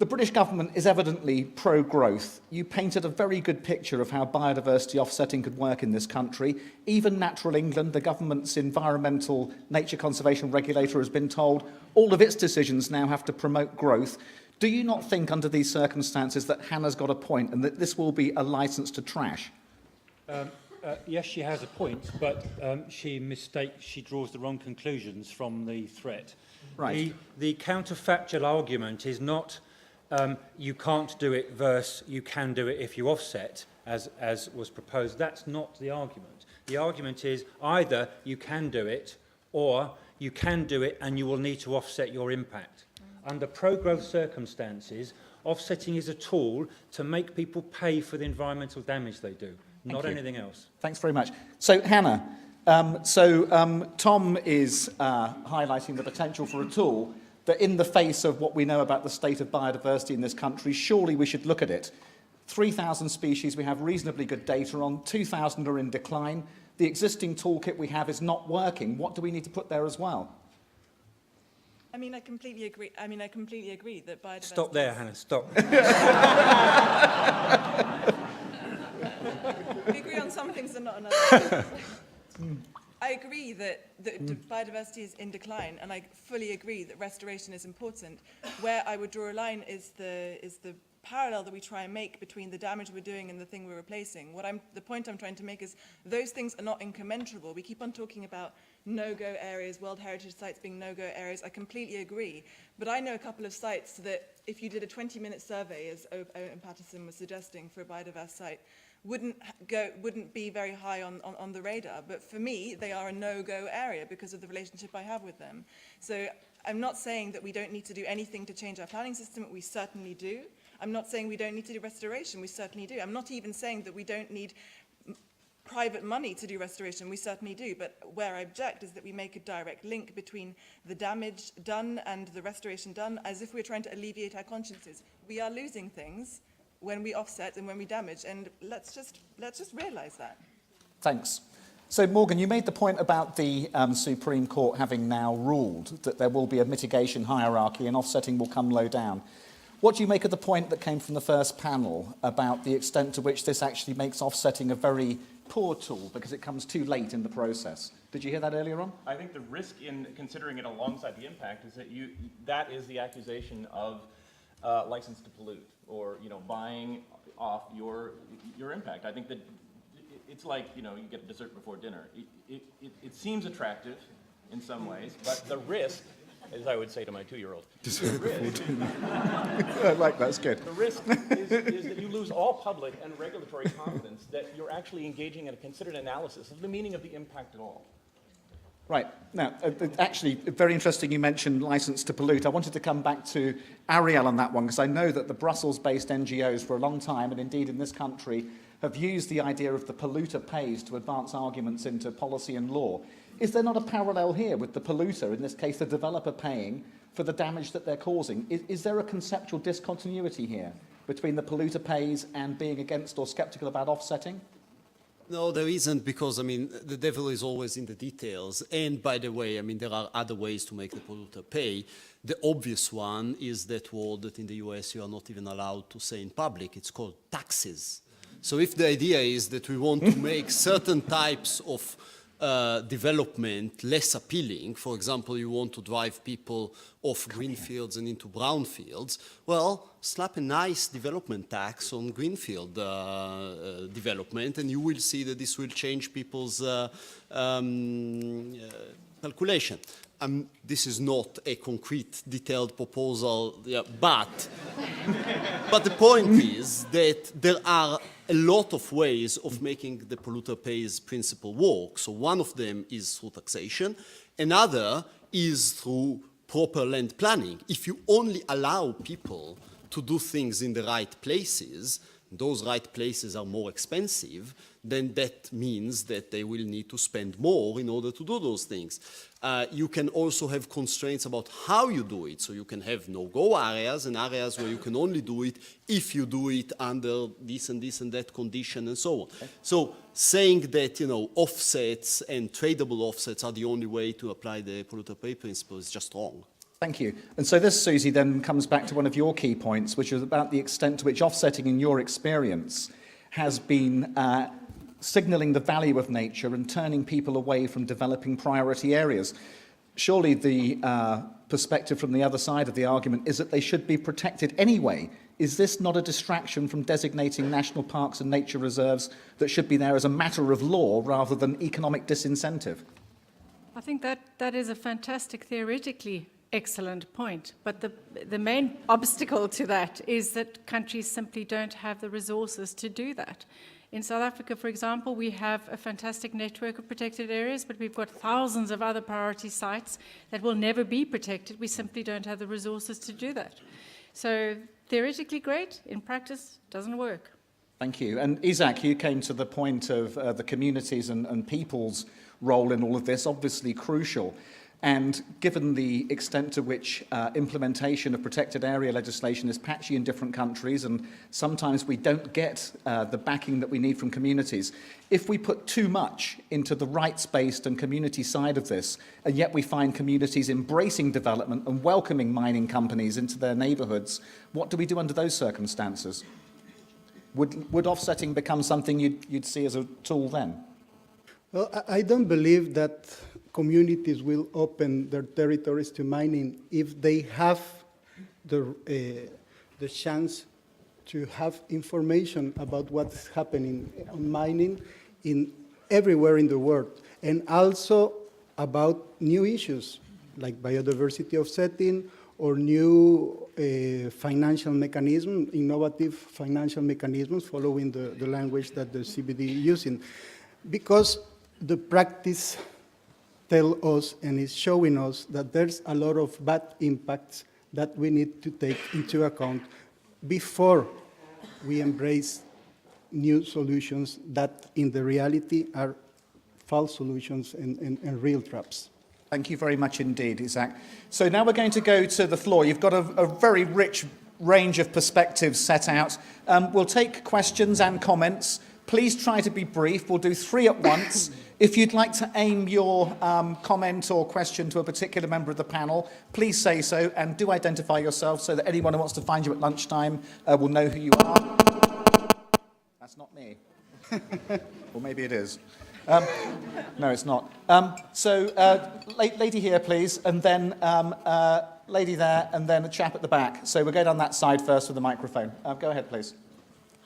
Speaker 2: the British government is evidently pro-growth. You painted a very good picture of how biodiversity offsetting could work in this country. Even Natural England, the government's environmental nature conservation regulator, has been told all of its decisions now have to promote growth. Do you not think under these circumstances that Hannah's got a point and that this will be a licence to trash?
Speaker 3: Yes, she has a point, but she draws the wrong conclusions from the threat.
Speaker 2: Right.
Speaker 3: The counterfactual argument is not you can't do it versus you can do it if you offset, as was proposed. That's not the argument. The argument is either you can do it or you can do it and you will need to offset your impact. Under pro-growth circumstances, offsetting is a tool to make people pay for the environmental damage they do, not anything else.
Speaker 2: Thanks very much. So, Hannah, Tom is highlighting the potential for a tool that in the face of what we know about the state of biodiversity in this country, surely we should look at it. 3,000 species we have reasonably good data on, 2,000 are in decline. The existing toolkit we have is not working. What do we need to put there as well?
Speaker 4: I mean, I completely agree. I mean, I completely agree that biodiversity...
Speaker 3: Stop there, Hannah, stop.
Speaker 4: We agree on some things and not on others. I agree that biodiversity is in decline, and I fully agree that restoration is important. Where I would draw a line is the parallel that we try and make between the damage we're doing and the thing we're replacing. The point I'm trying to make is those things are not incommensurable. We keep on talking about no-go areas, World Heritage sites being no-go areas. I completely agree. But I know a couple of sites that if you did a 20-minute survey, as Owen Patterson was suggesting, for a biodiverse site, wouldn't be very high on the radar. But for me, they are a no-go area because of the relationship I have with them. So I'm not saying that we don't need to do anything to change our planning system. We certainly do. I'm not saying we don't need to do restoration. We certainly do. I'm not even saying that we don't need private money to do restoration. We certainly do. But where I object is that we make a direct link between the damage done and the restoration done, as if we're trying to alleviate our consciences. We are losing things when we offset and when we damage, and let's just realise that.
Speaker 2: Thanks. So, Morgan, you made the point about the Supreme Court having now ruled that there will be a mitigation hierarchy and offsetting will come low down. What do you make of the point that came from the first panel about the extent to which this actually makes offsetting a very poor tool because it comes too late in the process? Did you hear that earlier on?
Speaker 5: I think the risk in considering it alongside the impact is that that is the accusation of license to pollute, or buying off your impact. I think that it's like you get dessert before dinner. It seems attractive in some ways, but the risk, as I would say to my 2-year-old,
Speaker 2: I like that's good.
Speaker 5: The risk is that you lose all public and regulatory confidence that you're actually engaging in a considered analysis of the meaning of the impact at all.
Speaker 2: Right. Now, actually, very interesting you mentioned license to pollute. I wanted to come back to Ariel on that one, because I know that the Brussels-based NGOs for a long time, and indeed in this country, have used the idea of the polluter pays to advance arguments into policy and law. Is there not a parallel here with the polluter, in this case the developer paying for the damage that they're causing? Is there a conceptual discontinuity here between the polluter pays and being against or sceptical about offsetting?
Speaker 6: No, there isn't, because, the devil is always in the details. And by the way, there are other ways to make the polluter pay. The obvious one is that word that in the US you are not even allowed to say in public. It's called taxes. So if the idea is that we want to make certain types of development less appealing, for example, you want to drive people off greenfields and into brownfields, well, slap a nice development tax on greenfield development, and you will see that this will change people's calculation. This is not a concrete, detailed proposal, but the point is that there are a lot of ways of making the polluter pays principle work. So one of them is through taxation. Another is through proper land planning. If you only allow people to do things in the right places, those right places are more expensive, then that means that they will need to spend more in order to do those things. You can also have constraints about how you do it. So you can have no-go areas and areas where you can only do it if you do it under this and that condition and so on. Okay. So saying that, offsets and tradable offsets are the only way to apply the polluter pay principle is just wrong.
Speaker 2: Thank you. And so this, Susie, then comes back to one of your key points, which is about the extent to which offsetting, in your experience, has been signalling the value of nature and turning people away from developing priority areas. Surely the perspective from the other side of the argument is that they should be protected anyway. Is this not a distraction from designating national parks and nature reserves that should be there as a matter of law rather than economic disincentive?
Speaker 7: I think that is a fantastic, theoretically excellent point. But the main obstacle to that is that countries simply don't have the resources to do that. In South Africa, for example, we have a fantastic network of protected areas, but we've got thousands of other priority sites that will never be protected. We simply don't have the resources to do that. So theoretically great, in practice doesn't work.
Speaker 2: Thank you. And Isaac, you came to the point of the communities and people's role in all of this, obviously crucial. And given the extent to which implementation of protected area legislation is patchy in different countries, and sometimes we don't get the backing that we need from communities, if we put too much into the rights-based and community side of this, and yet we find communities embracing development and welcoming mining companies into their neighbourhoods, what do we do under those circumstances? Would offsetting become something you'd see as a tool then?
Speaker 8: Well, I don't believe that communities will open their territories to mining if they have the chance to have information about what's happening on mining everywhere in the world, and also about new issues like biodiversity offsetting or new financial mechanisms, innovative financial mechanisms following the language that the CBD is using. Because the practice tells us and is showing us that there's a lot of bad impacts that we need to take into account before we embrace new solutions that in the reality are false solutions and real traps.
Speaker 2: Thank you very much indeed, Isaac. So now we're going to go to the floor. You've got a very rich range of perspectives set out. We'll take questions and comments. Please try to be brief. We'll do 3 at once. If you'd like to aim your comment or question to a particular member of the panel, please say so, and do identify yourself so that anyone who wants to find you at lunchtime will know who you are. That's not me. Or maybe it is. No, it's not. Lady here, please, and then lady there, and then a chap at the back. So we'll go down that side first with the microphone. Go ahead, please.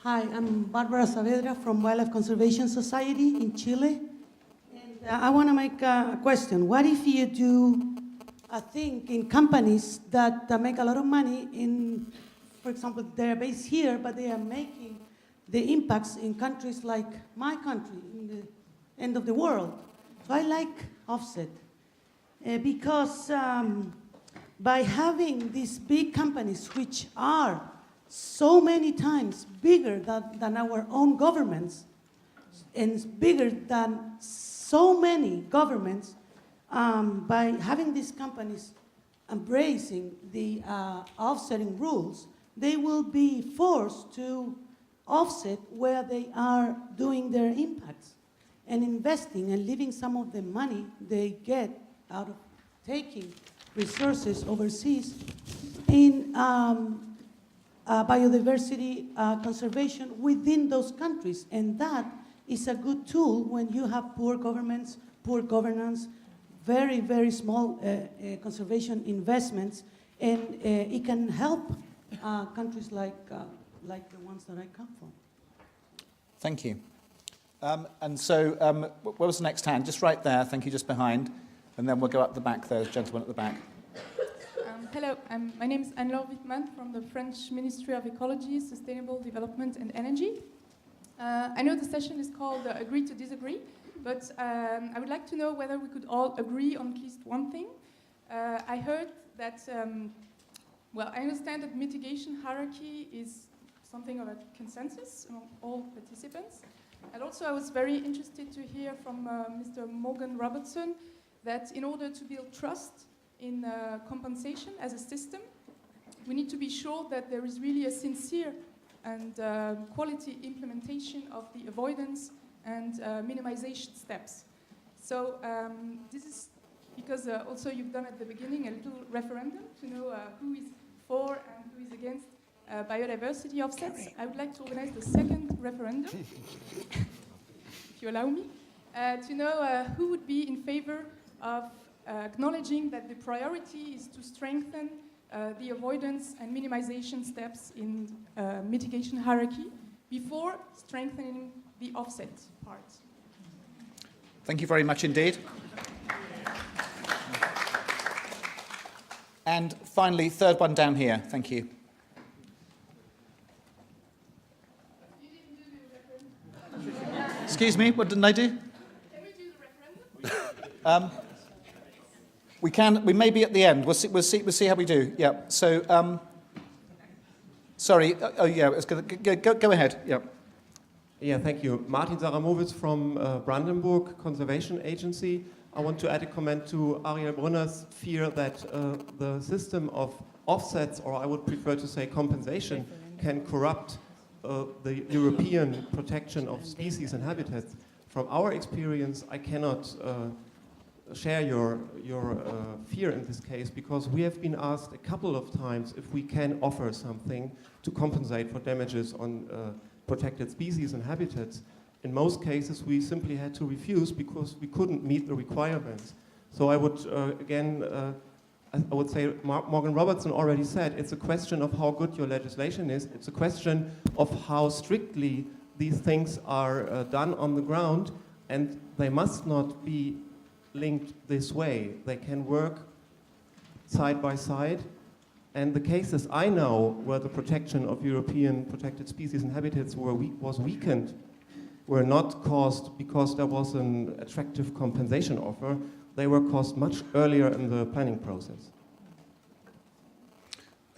Speaker 9: Hi, I'm Barbara Saavedra from Wildlife Conservation Society in Chile. And I want to make a question. What if you do a thing in companies that make a lot of money in, for example, they're based here, but they are making the impacts in countries like my country, in the end of the world? So I like offset because by having these big companies, which are so many times bigger than our own governments, and bigger than so many governments, by having these companies embracing the offsetting rules, they will be forced to offset where they are doing their impacts and investing and leaving some of the money they get out of taking resources overseas in biodiversity conservation within those countries. And that is a good tool when you have poor governments, poor governance, very, very small conservation investments, and it can help countries like the ones that I come from.
Speaker 2: Thank you. And so, where was the next hand? Just right there, thank you, just behind. And then we'll go up the back there, gentleman at the back.
Speaker 10: Hello, my name is Anne-Laure Wittmann from the French Ministry of Ecology, Sustainable Development and Energy. I know the session is called Agree to Disagree, but I would like to know whether we could all agree on at least one thing. I heard that, well, I understand that mitigation hierarchy is something of a consensus among all participants. And also I was very interested to hear from Mr. Morgan Robertson that in order to build trust in compensation as a system, we need to be sure that there is really a sincere and quality implementation of the avoidance and minimization steps. So this is because also you've done at the beginning a little referendum to know who is for and who is against biodiversity offsets. I would like to organize the second referendum, if you allow me, to know who would be in favor of acknowledging that the priority is to strengthen the avoidance and minimization steps in mitigation hierarchy before strengthening the offset part.
Speaker 2: Thank you very much indeed. And finally, third one down here. Thank you. Excuse me, what didn't I do?
Speaker 10: Can we do the referendum?
Speaker 2: We may be at the end. We'll see how we do. Yeah. So, sorry. Oh, yeah. It's gonna go ahead. Yeah.
Speaker 11: Yeah, thank you. Martin Saramowitz from Brandenburg Conservation Agency. I want to add a comment to Ariel Brunner's fear that the system of offsets, or I would prefer to say compensation, can corrupt the European protection of species and habitats. From our experience, I cannot share your fear in this case, because we have been asked a couple of times if we can offer something to compensate for damages on protected species and habitats. In most cases, we simply had to refuse because we couldn't meet the requirements. So I would, I would say, Morgan Robertson already said, it's a question of how good your legislation is. It's a question of how strictly these things are done on the ground, and they must not be linked this way. They can work side by side. And the cases I know where the protection of European protected species and habitats was weakened were not caused because there was an attractive compensation offer. They were caused much earlier in the planning process.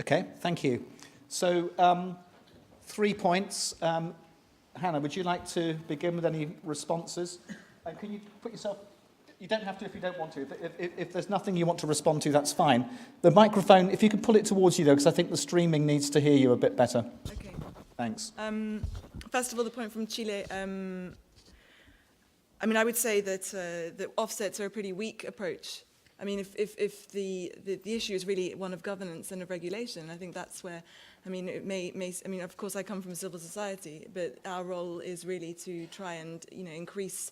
Speaker 2: Okay, thank you. So 3 points. Hannah, would you like to begin with any responses? And can you put yourself... You don't have to if you don't want to. If there's nothing you want to respond to, that's fine. The microphone, if you could pull it towards you, though, because I think the streaming needs to hear you a bit better.
Speaker 4: Okay.
Speaker 2: Thanks.
Speaker 4: First of all, the point from Chile. I mean, I would say that that offsets are a pretty weak approach. I mean, if the issue is really one of governance and of regulation, I think that's where, I mean, it may I mean, of course, I come from civil society, but our role is really to try and, you know, increase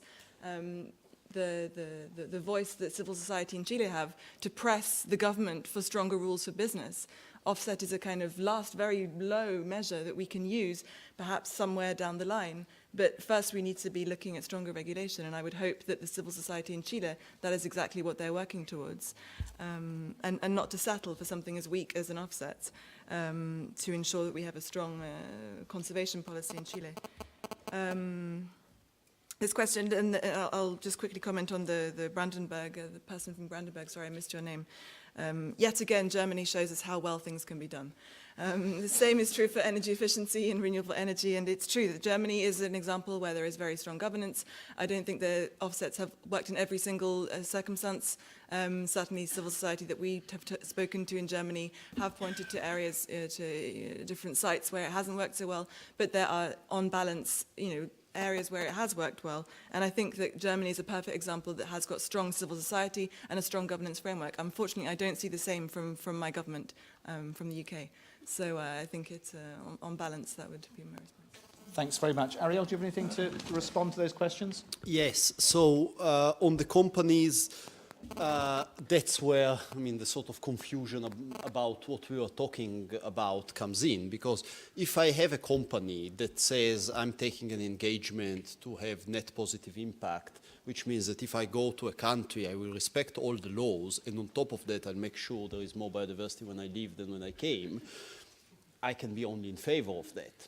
Speaker 4: the voice that civil society in Chile have to press the government for stronger rules for business. Offset is a kind of last very low measure that we can use perhaps somewhere down the line. But first we need to be looking at stronger regulation, and I would hope that the civil society in Chile, that is exactly what they're working towards. And not to settle for something as weak as an offset, to ensure that we have a strong conservation policy in Chile. This question, and I'll just quickly comment on the Brandenburg, the person from Brandenburg, sorry, I missed your name. Yet again, Germany shows us how well things can be done. The same is true for energy efficiency and renewable energy, and it's true that Germany is an example where there is very strong governance. I don't think the offsets have worked in every single circumstance. Certainly civil society that we have spoken to in Germany have pointed to areas, to different sites where it hasn't worked so well, but there are, on balance, you know, areas where it has worked well. And I think that Germany is a perfect example that has got strong civil society and a strong governance framework. Unfortunately, I don't see the same from my government, from the UK. So I think it's, on balance, that would be my response.
Speaker 2: Thanks very much. Ariel, do you have anything to respond to those questions?
Speaker 6: Yes, so on the companies, that's where, I mean, the sort of confusion about what we are talking about comes in. Because if I have a company that says I'm taking an engagement to have net positive impact, which means that if I go to a country, I will respect all the laws, and on top of that, I'll make sure there is more biodiversity when I leave than when I came, I can be only in favor of that.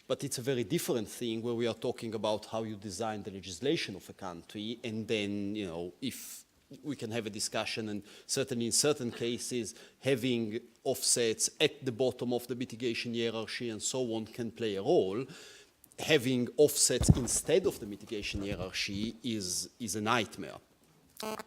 Speaker 6: But it's a very different thing where we are talking about how you design the legislation of a country, and then, you know, if we can have a discussion, and certainly in certain cases, having offsets at the bottom of the mitigation hierarchy and so on can play a role. Having offsets instead of the mitigation hierarchy is a nightmare.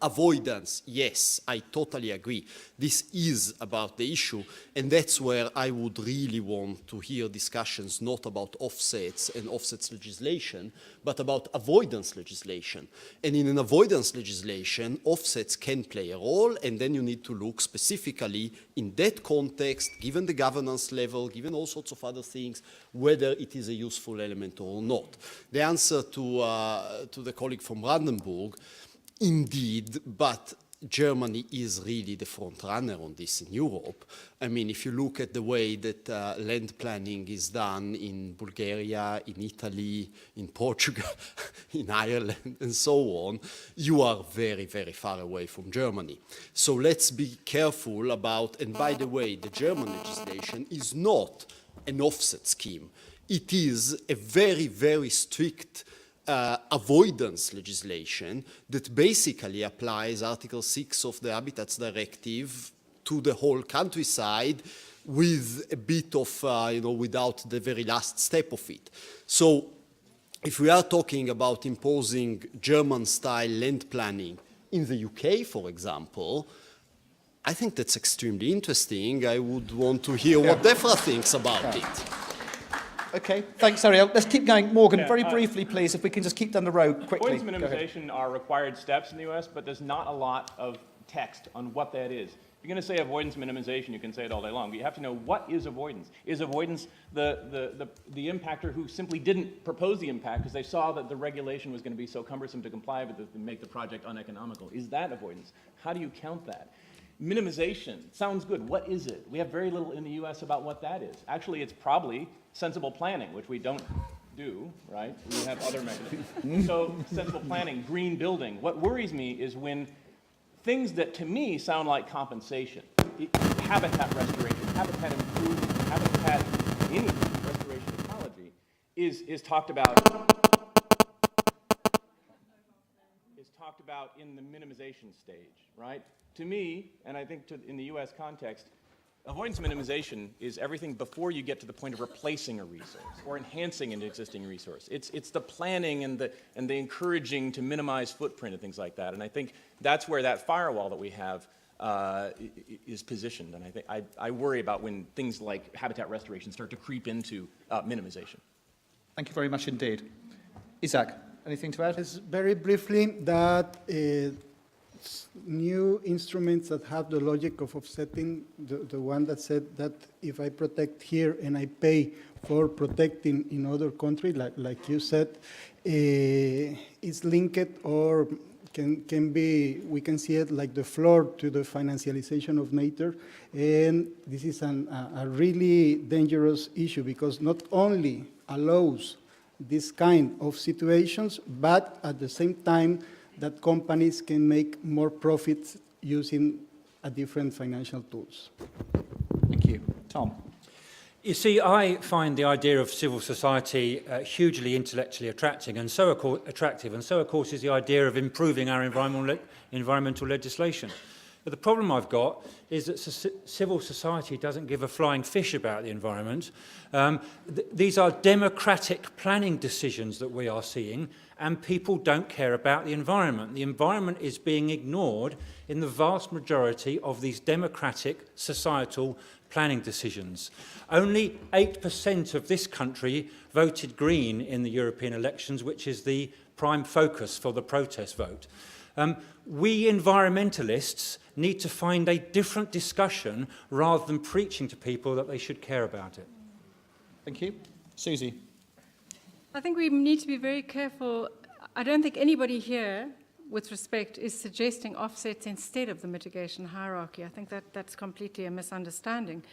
Speaker 6: Avoidance, yes, I totally agree. This is about the issue, and that's where I would really want to hear discussions not about offsets and offsets legislation, but about avoidance legislation. And in an avoidance legislation, offsets can play a role, and then you need to look specifically in that context, given the governance level, given all sorts of other things, whether it is a useful element or not. The answer to the colleague from Brandenburg, indeed, but Germany is really the front runner on this in Europe. I mean, if you look at the way that land planning is done in Bulgaria, in Italy, in Portugal, in Ireland, and so on, you are very, very far away from Germany. So let's be careful about, and by the way, the German legislation is not an offset scheme. It is a very, very strict avoidance legislation that basically applies Article 6 of the Habitats Directive to the whole countryside with a bit of, without the very last step of it. So if we are talking about imposing German-style land planning in the UK, for example, I think that's extremely interesting. I would want to hear what DEFRA thinks about it.
Speaker 2: Okay, thanks, Ariel. Let's keep going. Morgan, very briefly, please, if we can just keep down the road quickly.
Speaker 5: Avoidance minimization are required steps in the U.S., but there's not a lot of text on what that is. If you're going to say avoidance minimization, you can say it all day long, but you have to know what is avoidance. Is avoidance the impactor who simply didn't propose the impact because they saw that the regulation was going to be so cumbersome to comply with to make the project uneconomical? Is that avoidance? How do you count that? Minimization sounds good. What is it? We have very little in the U.S. about what that is. Actually, it's probably sensible planning, which we don't do, right? We have other mechanisms. So sensible planning, green building. What worries me is when things that to me sound like compensation, habitat restoration, habitat improvement, habitat, any restoration ecology is talked about in the minimization stage, right? To me, and I think in the U.S. context, avoidance minimization is everything before you get to the point of replacing a resource or enhancing an existing resource. It's the planning and the encouraging to minimize footprint and things like that. And I think that's where that firewall that we have is positioned. And I think I worry about when things like habitat restoration start to creep into minimization.
Speaker 2: Thank you very much indeed. Isaac, anything to add?
Speaker 8: Yes, very briefly, that new instruments that have the logic of offsetting, the one that said that if I protect here and I pay for protecting in other countries, like you said, is linked or can be, we can see it like the floor to the financialization of nature. And this is a really dangerous issue because not only allows this kind of situations, but at the same time, that companies can make more profits using a different financial tools.
Speaker 2: Thank you. Tom.
Speaker 3: You see, I find the idea of civil society hugely intellectually attractive, and so, of course, is the idea of improving our environmental legislation. But the problem I've got is that civil society doesn't give a flying fish about the environment. These are democratic planning decisions that we are seeing, and people don't care about the environment. The environment is being ignored in the vast majority of these democratic societal planning decisions. Only 8% of this country voted green in the European elections, which is the prime focus for the protest vote. We environmentalists need to find a different discussion rather than preaching to people that they should care about it.
Speaker 2: Thank you. Susie.
Speaker 7: I think we need to be very careful. I don't think anybody here, with respect, is suggesting offsets instead of the mitigation hierarchy. I think that's completely a misunderstanding.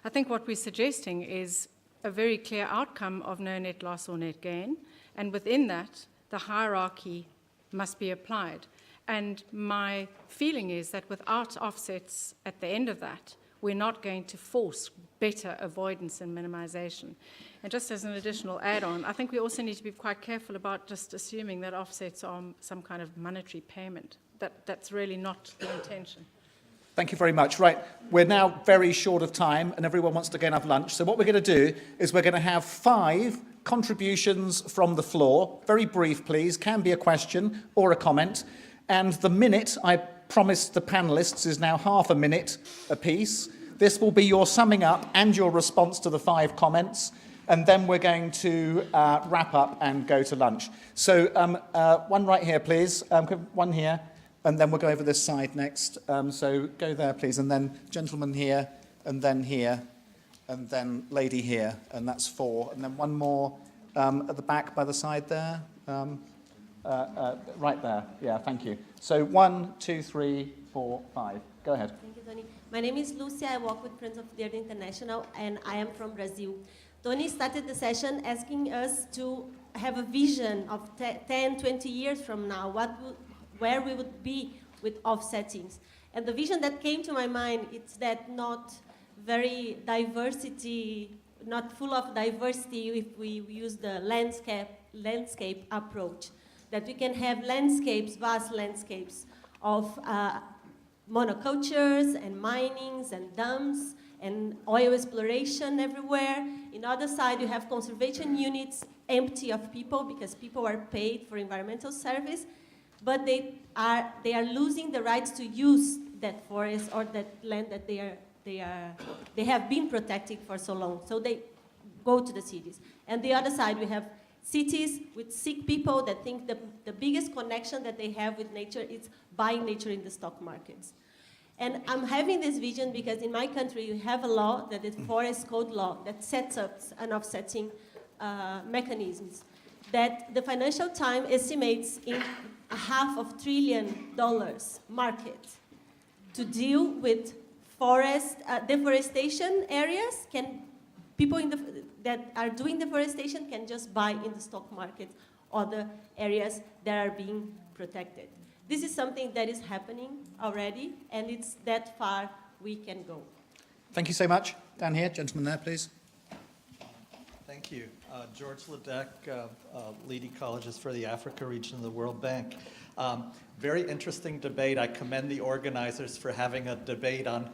Speaker 7: I think what we're suggesting is a very clear outcome of no net loss or net gain, and within that, the hierarchy must be applied. And my feeling is that without offsets at the end of that, we're not going to force better avoidance and minimization. And just as an additional add-on, I think we also need to be quite careful about just assuming that offsets are some kind of monetary payment. That's really not the intention.
Speaker 2: Thank you very much. Right, we're now very short of time and everyone wants to go and have lunch. So what we're going to do is we're going to have 5 contributions from the floor. Very brief, please. Can be a question or a comment. And the minute I promised the panelists is now half a minute apiece. This will be your summing up and your response to the 5 comments. And then we're going to wrap up and go to lunch. So one right here, please. One here. And then we'll go over this side next. So go there, please. And then gentleman here, and then here, and then lady here. And that's 4. And then one more at the back by the side there. Right there. Yeah, thank you. So 1, 2, 3, 4, 5. Go ahead.
Speaker 12: Thank you, Tony. My name is Lucia. I work with Friends of the Earth International, and I am from Brazil. Tony started the session asking us to have a vision of 10, 20 years from now, where we would be with offsettings. And the vision that came to my mind is that not very diversity, not full of diversity if we use the landscape approach. That we can have landscapes, vast landscapes of monocultures and minings and dams and oil exploration everywhere. In the other side, you have conservation units empty of people because people are paid for environmental service, but they are losing the rights to use that forest or that land that they have been protecting for so long. So they go to the cities. And the other side, we have cities with sick people that think the biggest connection that they have with nature is buying nature in the stock markets. And I'm having this vision because in my country you have a law, that is Forest Code law, that sets up an offsetting mechanisms that the Financial Times estimates in $500 billion market to deal with forest deforestation areas. People that are doing deforestation can just buy in the stock market other areas that are being protected. This is something that is happening already, and it's that far we can go.
Speaker 2: Thank you so much. Down here, gentleman there, please.
Speaker 13: Thank you. George Ledeck, lead ecologist for the Africa region of the World Bank. Very interesting debate. I commend the organizers for having a debate on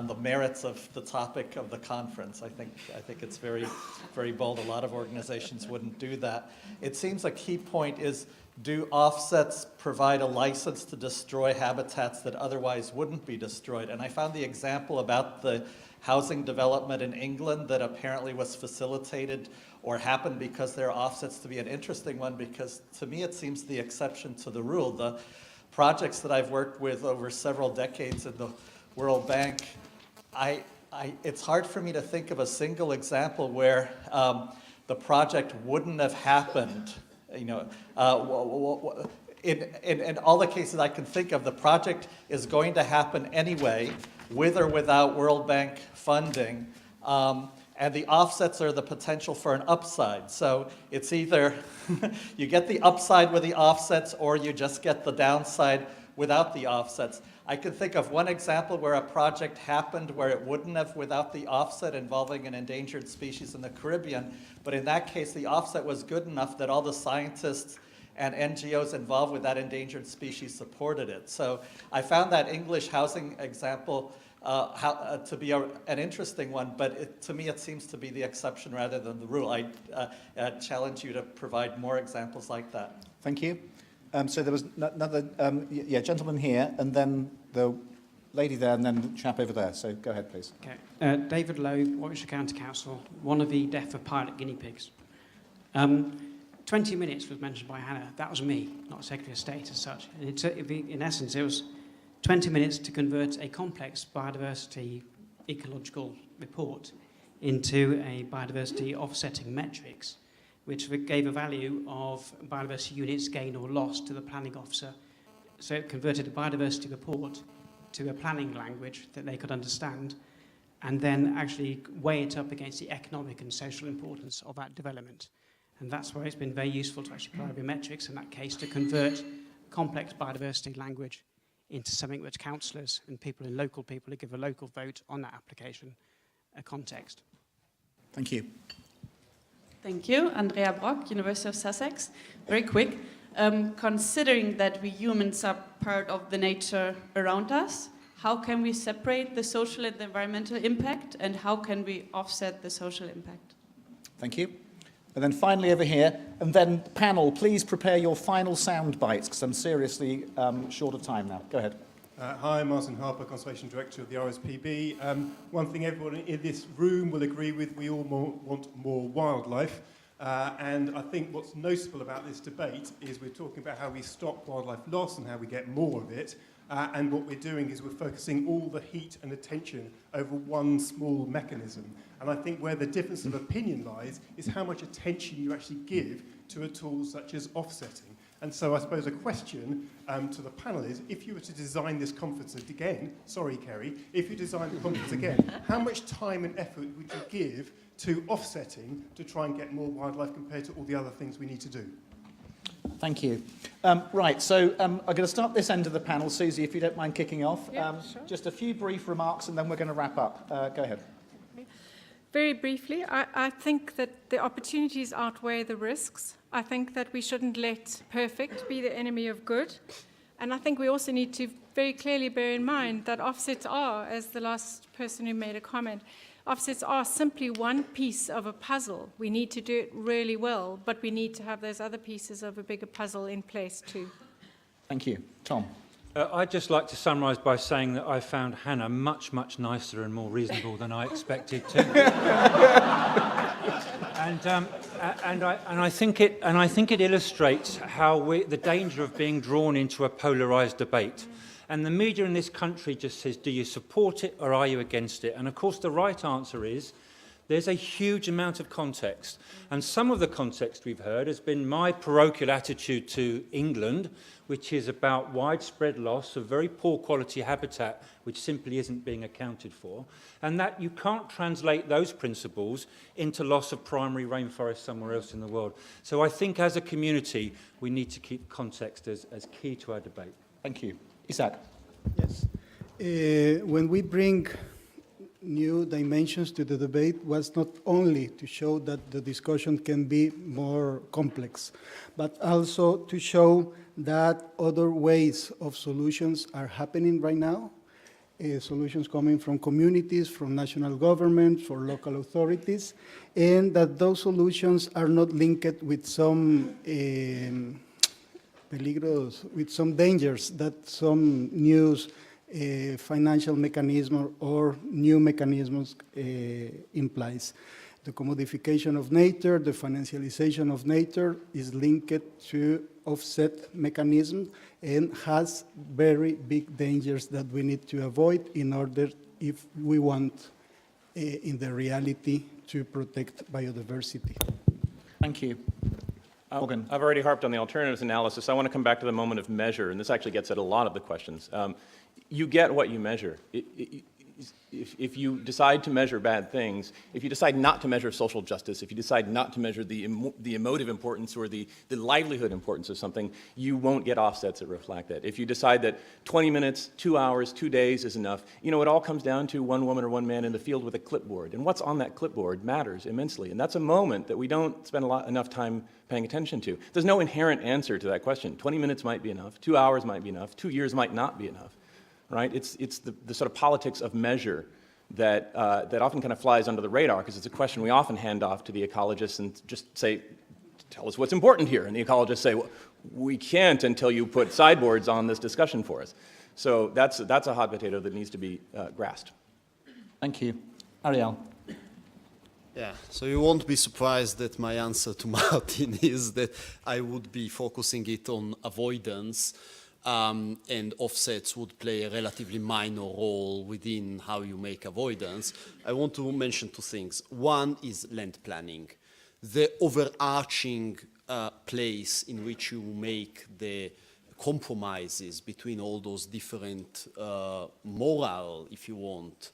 Speaker 13: the merits of the topic of the conference. I think it's very, very bold. A lot of organizations wouldn't do that. It seems a key point is, do offsets provide a license to destroy habitats that otherwise wouldn't be destroyed? And I found the example about the housing development in England that apparently was facilitated or happened because there are offsets to be an interesting one, because to me it seems the exception to the rule. The projects that I've worked with over several decades in the World Bank, it's hard for me to think of a single example where the project wouldn't have happened. You know, in all the cases I can think of, the project is going to happen anyway, with or without World Bank funding, and the offsets are the potential for an upside. So it's either you get the upside with the offsets, or you just get the downside without the offsets. I can think of one example where a project happened where it wouldn't have without the offset, involving an endangered species in the Caribbean, but in that case the offset was good enough that all the scientists and NGOs involved with that endangered species supported it. So I found that English housing example to be an interesting one, but to me it seems to be the exception rather than the rule. I challenge you to provide more examples like that.
Speaker 2: Thank you. So there was another gentleman here, and then the lady there, and then the chap over there. So go ahead, please.
Speaker 14: Okay. David Lowe, Warwickshire County Council, one of the deaf for pilot guinea pigs. 20 minutes was mentioned by Hannah. That was me, not Secretary of State as such. And in essence, it was 20 minutes to convert a complex biodiversity ecological report into a biodiversity offsetting metrics, which gave a value of biodiversity units gained or lost to the planning officer. So it converted a biodiversity report to a planning language that they could understand, and then actually weigh it up against the economic and social importance of that development. And that's why it's been very useful to actually provide metrics in that case to convert complex biodiversity language into something which councillors and local people who give a local vote on that application a context.
Speaker 2: Thank you.
Speaker 15: Thank you. Andrea Brock, University of Sussex. Very quick. Considering that we humans are part of the nature around us, how can we separate the social and the environmental impact, and how can we offset the social impact?
Speaker 2: Thank you. And then finally over here, and then panel, please prepare your final sound bites, because I'm seriously short of time now. Go ahead.
Speaker 16: Hi, Martin Harper, Conservation Director of the RSPB. One thing everyone in this room will agree with, we all want more wildlife. And I think what's noticeable about this debate is we're talking about how we stop wildlife loss and how we get more of it. And what we're doing is we're focusing all the heat and attention over one small mechanism. And I think where the difference of opinion lies is how much attention you actually give to a tool such as offsetting. And so I suppose a question to the panel is, if you were to design this conference again, sorry, Kerry, if you designed the conference again, how much time and effort would you give to offsetting to try and get more wildlife compared to all the other things we need to do?
Speaker 2: Thank you. Right, so I'm going to start this end of the panel. Susie, if you don't mind kicking off.
Speaker 7: Yeah, sure.
Speaker 2: Just a few brief remarks, and then we're going to wrap up. Go ahead.
Speaker 7: Very briefly, I think that the opportunities outweigh the risks. I think that we shouldn't let perfect be the enemy of good. And I think we also need to very clearly bear in mind that offsets are, as the last person who made a comment, offsets are simply one piece of a puzzle. We need to do it really well, but we need to have those other pieces of a bigger puzzle in place too.
Speaker 2: Thank you. Tom?
Speaker 3: I'd just like to summarise by saying that I found Hannah much, much nicer and more reasonable than I expected to. I think it illustrates how the danger of being drawn into a polarised debate. And the media in this country just says, do you support it or are you against it? And of course the right answer is, there's a huge amount of context. And some of the context we've heard has been my parochial attitude to England, which is about widespread loss of very poor quality habitat, which simply isn't being accounted for, and that you can't translate those principles into loss of primary rainforest somewhere else in the world. So I think as a community, we need to keep context as key to our debate.
Speaker 2: Thank you. Isaac?
Speaker 8: Yes. When we bring new dimensions to the debate was not only to show that the discussion can be more complex, but also to show that other ways of solutions are happening right now, solutions coming from communities, from national governments, for local authorities, and that those solutions are not linked with some peligros, with some dangers that some new financial mechanism or new mechanisms implies. The commodification of nature, the financialization of nature is linked to offset mechanism and has very big dangers that we need to avoid in order, if we want in the reality, to protect biodiversity.
Speaker 2: Thank you. Morgan?
Speaker 5: I've already harped on the alternatives analysis. I want to come back to the moment of measure, and this actually gets at a lot of the questions. You get what you measure. If you decide to measure bad things, if you decide not to measure social justice, if you decide not to measure the emotive importance or the livelihood importance of something, you won't get offsets that reflect that. If you decide that 20 minutes, 2 hours, 2 days is enough, you know, it all comes down to one woman or one man in the field with a clipboard. And what's on that clipboard matters immensely. And that's a moment that we don't spend enough time paying attention to. There's no inherent answer to that question. 20 minutes might be enough, 2 hours might be enough, 2 years might not be enough. Right? It's the sort of politics of measure that often kind of flies under the radar, because it's a question we often hand off to the ecologists and just say, tell us what's important here. And the ecologists say, well, we can't until you put sideboards on this discussion for us. So that's a hot potato that needs to be grasped.
Speaker 2: Thank you. Ariel?
Speaker 6: Yeah, so you won't be surprised that my answer to Martin is that I would be focusing it on avoidance. And offsets would play a relatively minor role within how you make avoidance. I want to mention two things. One is land planning. The overarching place in which you make the compromises between all those different moral, if you want,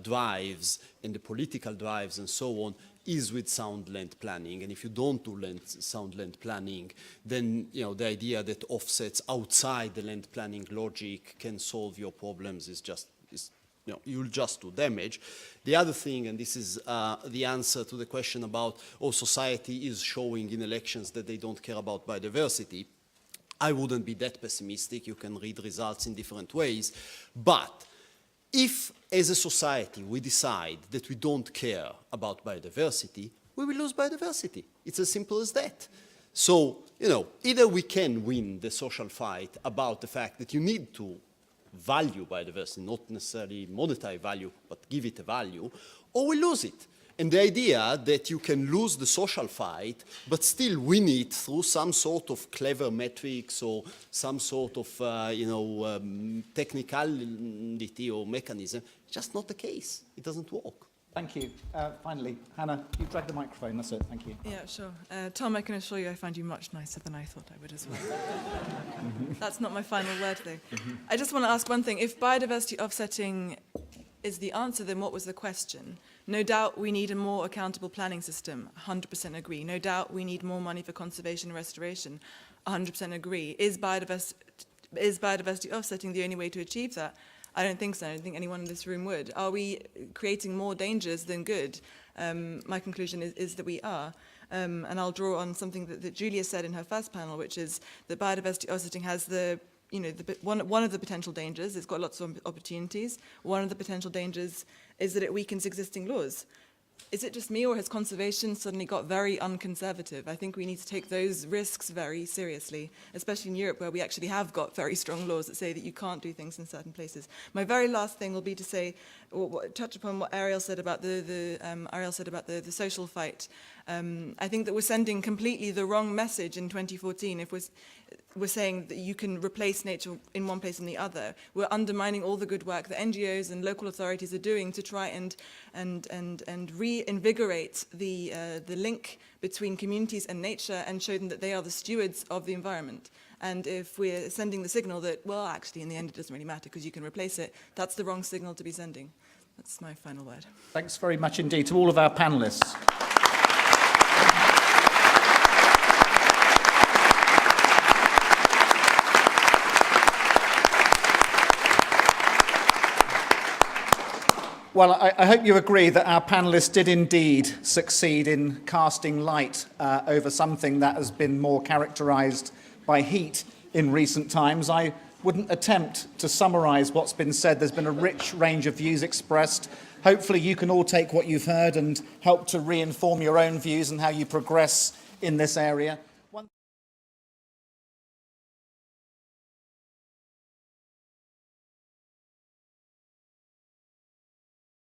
Speaker 6: drives and the political drives and so on, is with sound land planning. And if you don't do sound land planning, then the idea that offsets outside the land planning logic can solve your problems is you'll just do damage. The other thing, and this is the answer to the question about, society is showing in elections that they don't care about biodiversity. I wouldn't be that pessimistic. You can read results in different ways. But if, as a society, we decide that we don't care about biodiversity, we will lose biodiversity. It's as simple as that. So, either we can win the social fight about the fact that you need to value biodiversity, not necessarily monetary value, but give it a value, or we lose it. And the idea that you can lose the social fight, but still win it through some sort of clever metrics or some sort of, technicality or mechanism, just not the case. It doesn't work.
Speaker 2: Thank you. Finally, Hannah, you drag the microphone. That's it. Thank you.
Speaker 4: Yeah, sure. Tom, I can assure you I found you much nicer than I thought I would as well. That's not my final word, though. I just want to ask one thing. If biodiversity offsetting is the answer, then what was the question? No doubt we need a more accountable planning system, 100% agree. No doubt we need more money for conservation and restoration, 100% agree. Is biodiversity offsetting the only way to achieve that? I don't think so. I don't think anyone in this room would. Are we creating more dangers than good? My conclusion is that we are. And I'll draw on something that Julia said in her first panel, which is that biodiversity offsetting has the you know, one of the potential dangers, it's got lots of opportunities. One of the potential dangers is that it weakens existing laws. Is it just me, or has conservation suddenly got very unconservative? I think we need to take those risks very seriously, especially in Europe, where we actually have got very strong laws that say that you can't do things in certain places. My very last thing will be to say, or touch upon what Ariel said about the social fight. I think that we're sending completely the wrong message in 2014 if we're saying that you can replace nature in one place and the other. We're undermining all the good work that NGOs and local authorities are doing to try and reinvigorate the link between communities and nature and show them that they are the stewards of the environment. And if we're sending the signal that, well, actually, in the end, it doesn't really matter because you can replace it, that's the wrong signal to be sending. That's my final word.
Speaker 2: Thanks very much indeed to all of our panellists. Well, I hope you agree that our panellists did indeed succeed in casting light over something that has been more characterised by heat in recent times. I wouldn't attempt to summarise what's been said. There's been a rich range of views expressed. Hopefully you can all take what you've heard and help to re-inform your own views and how you progress in this area.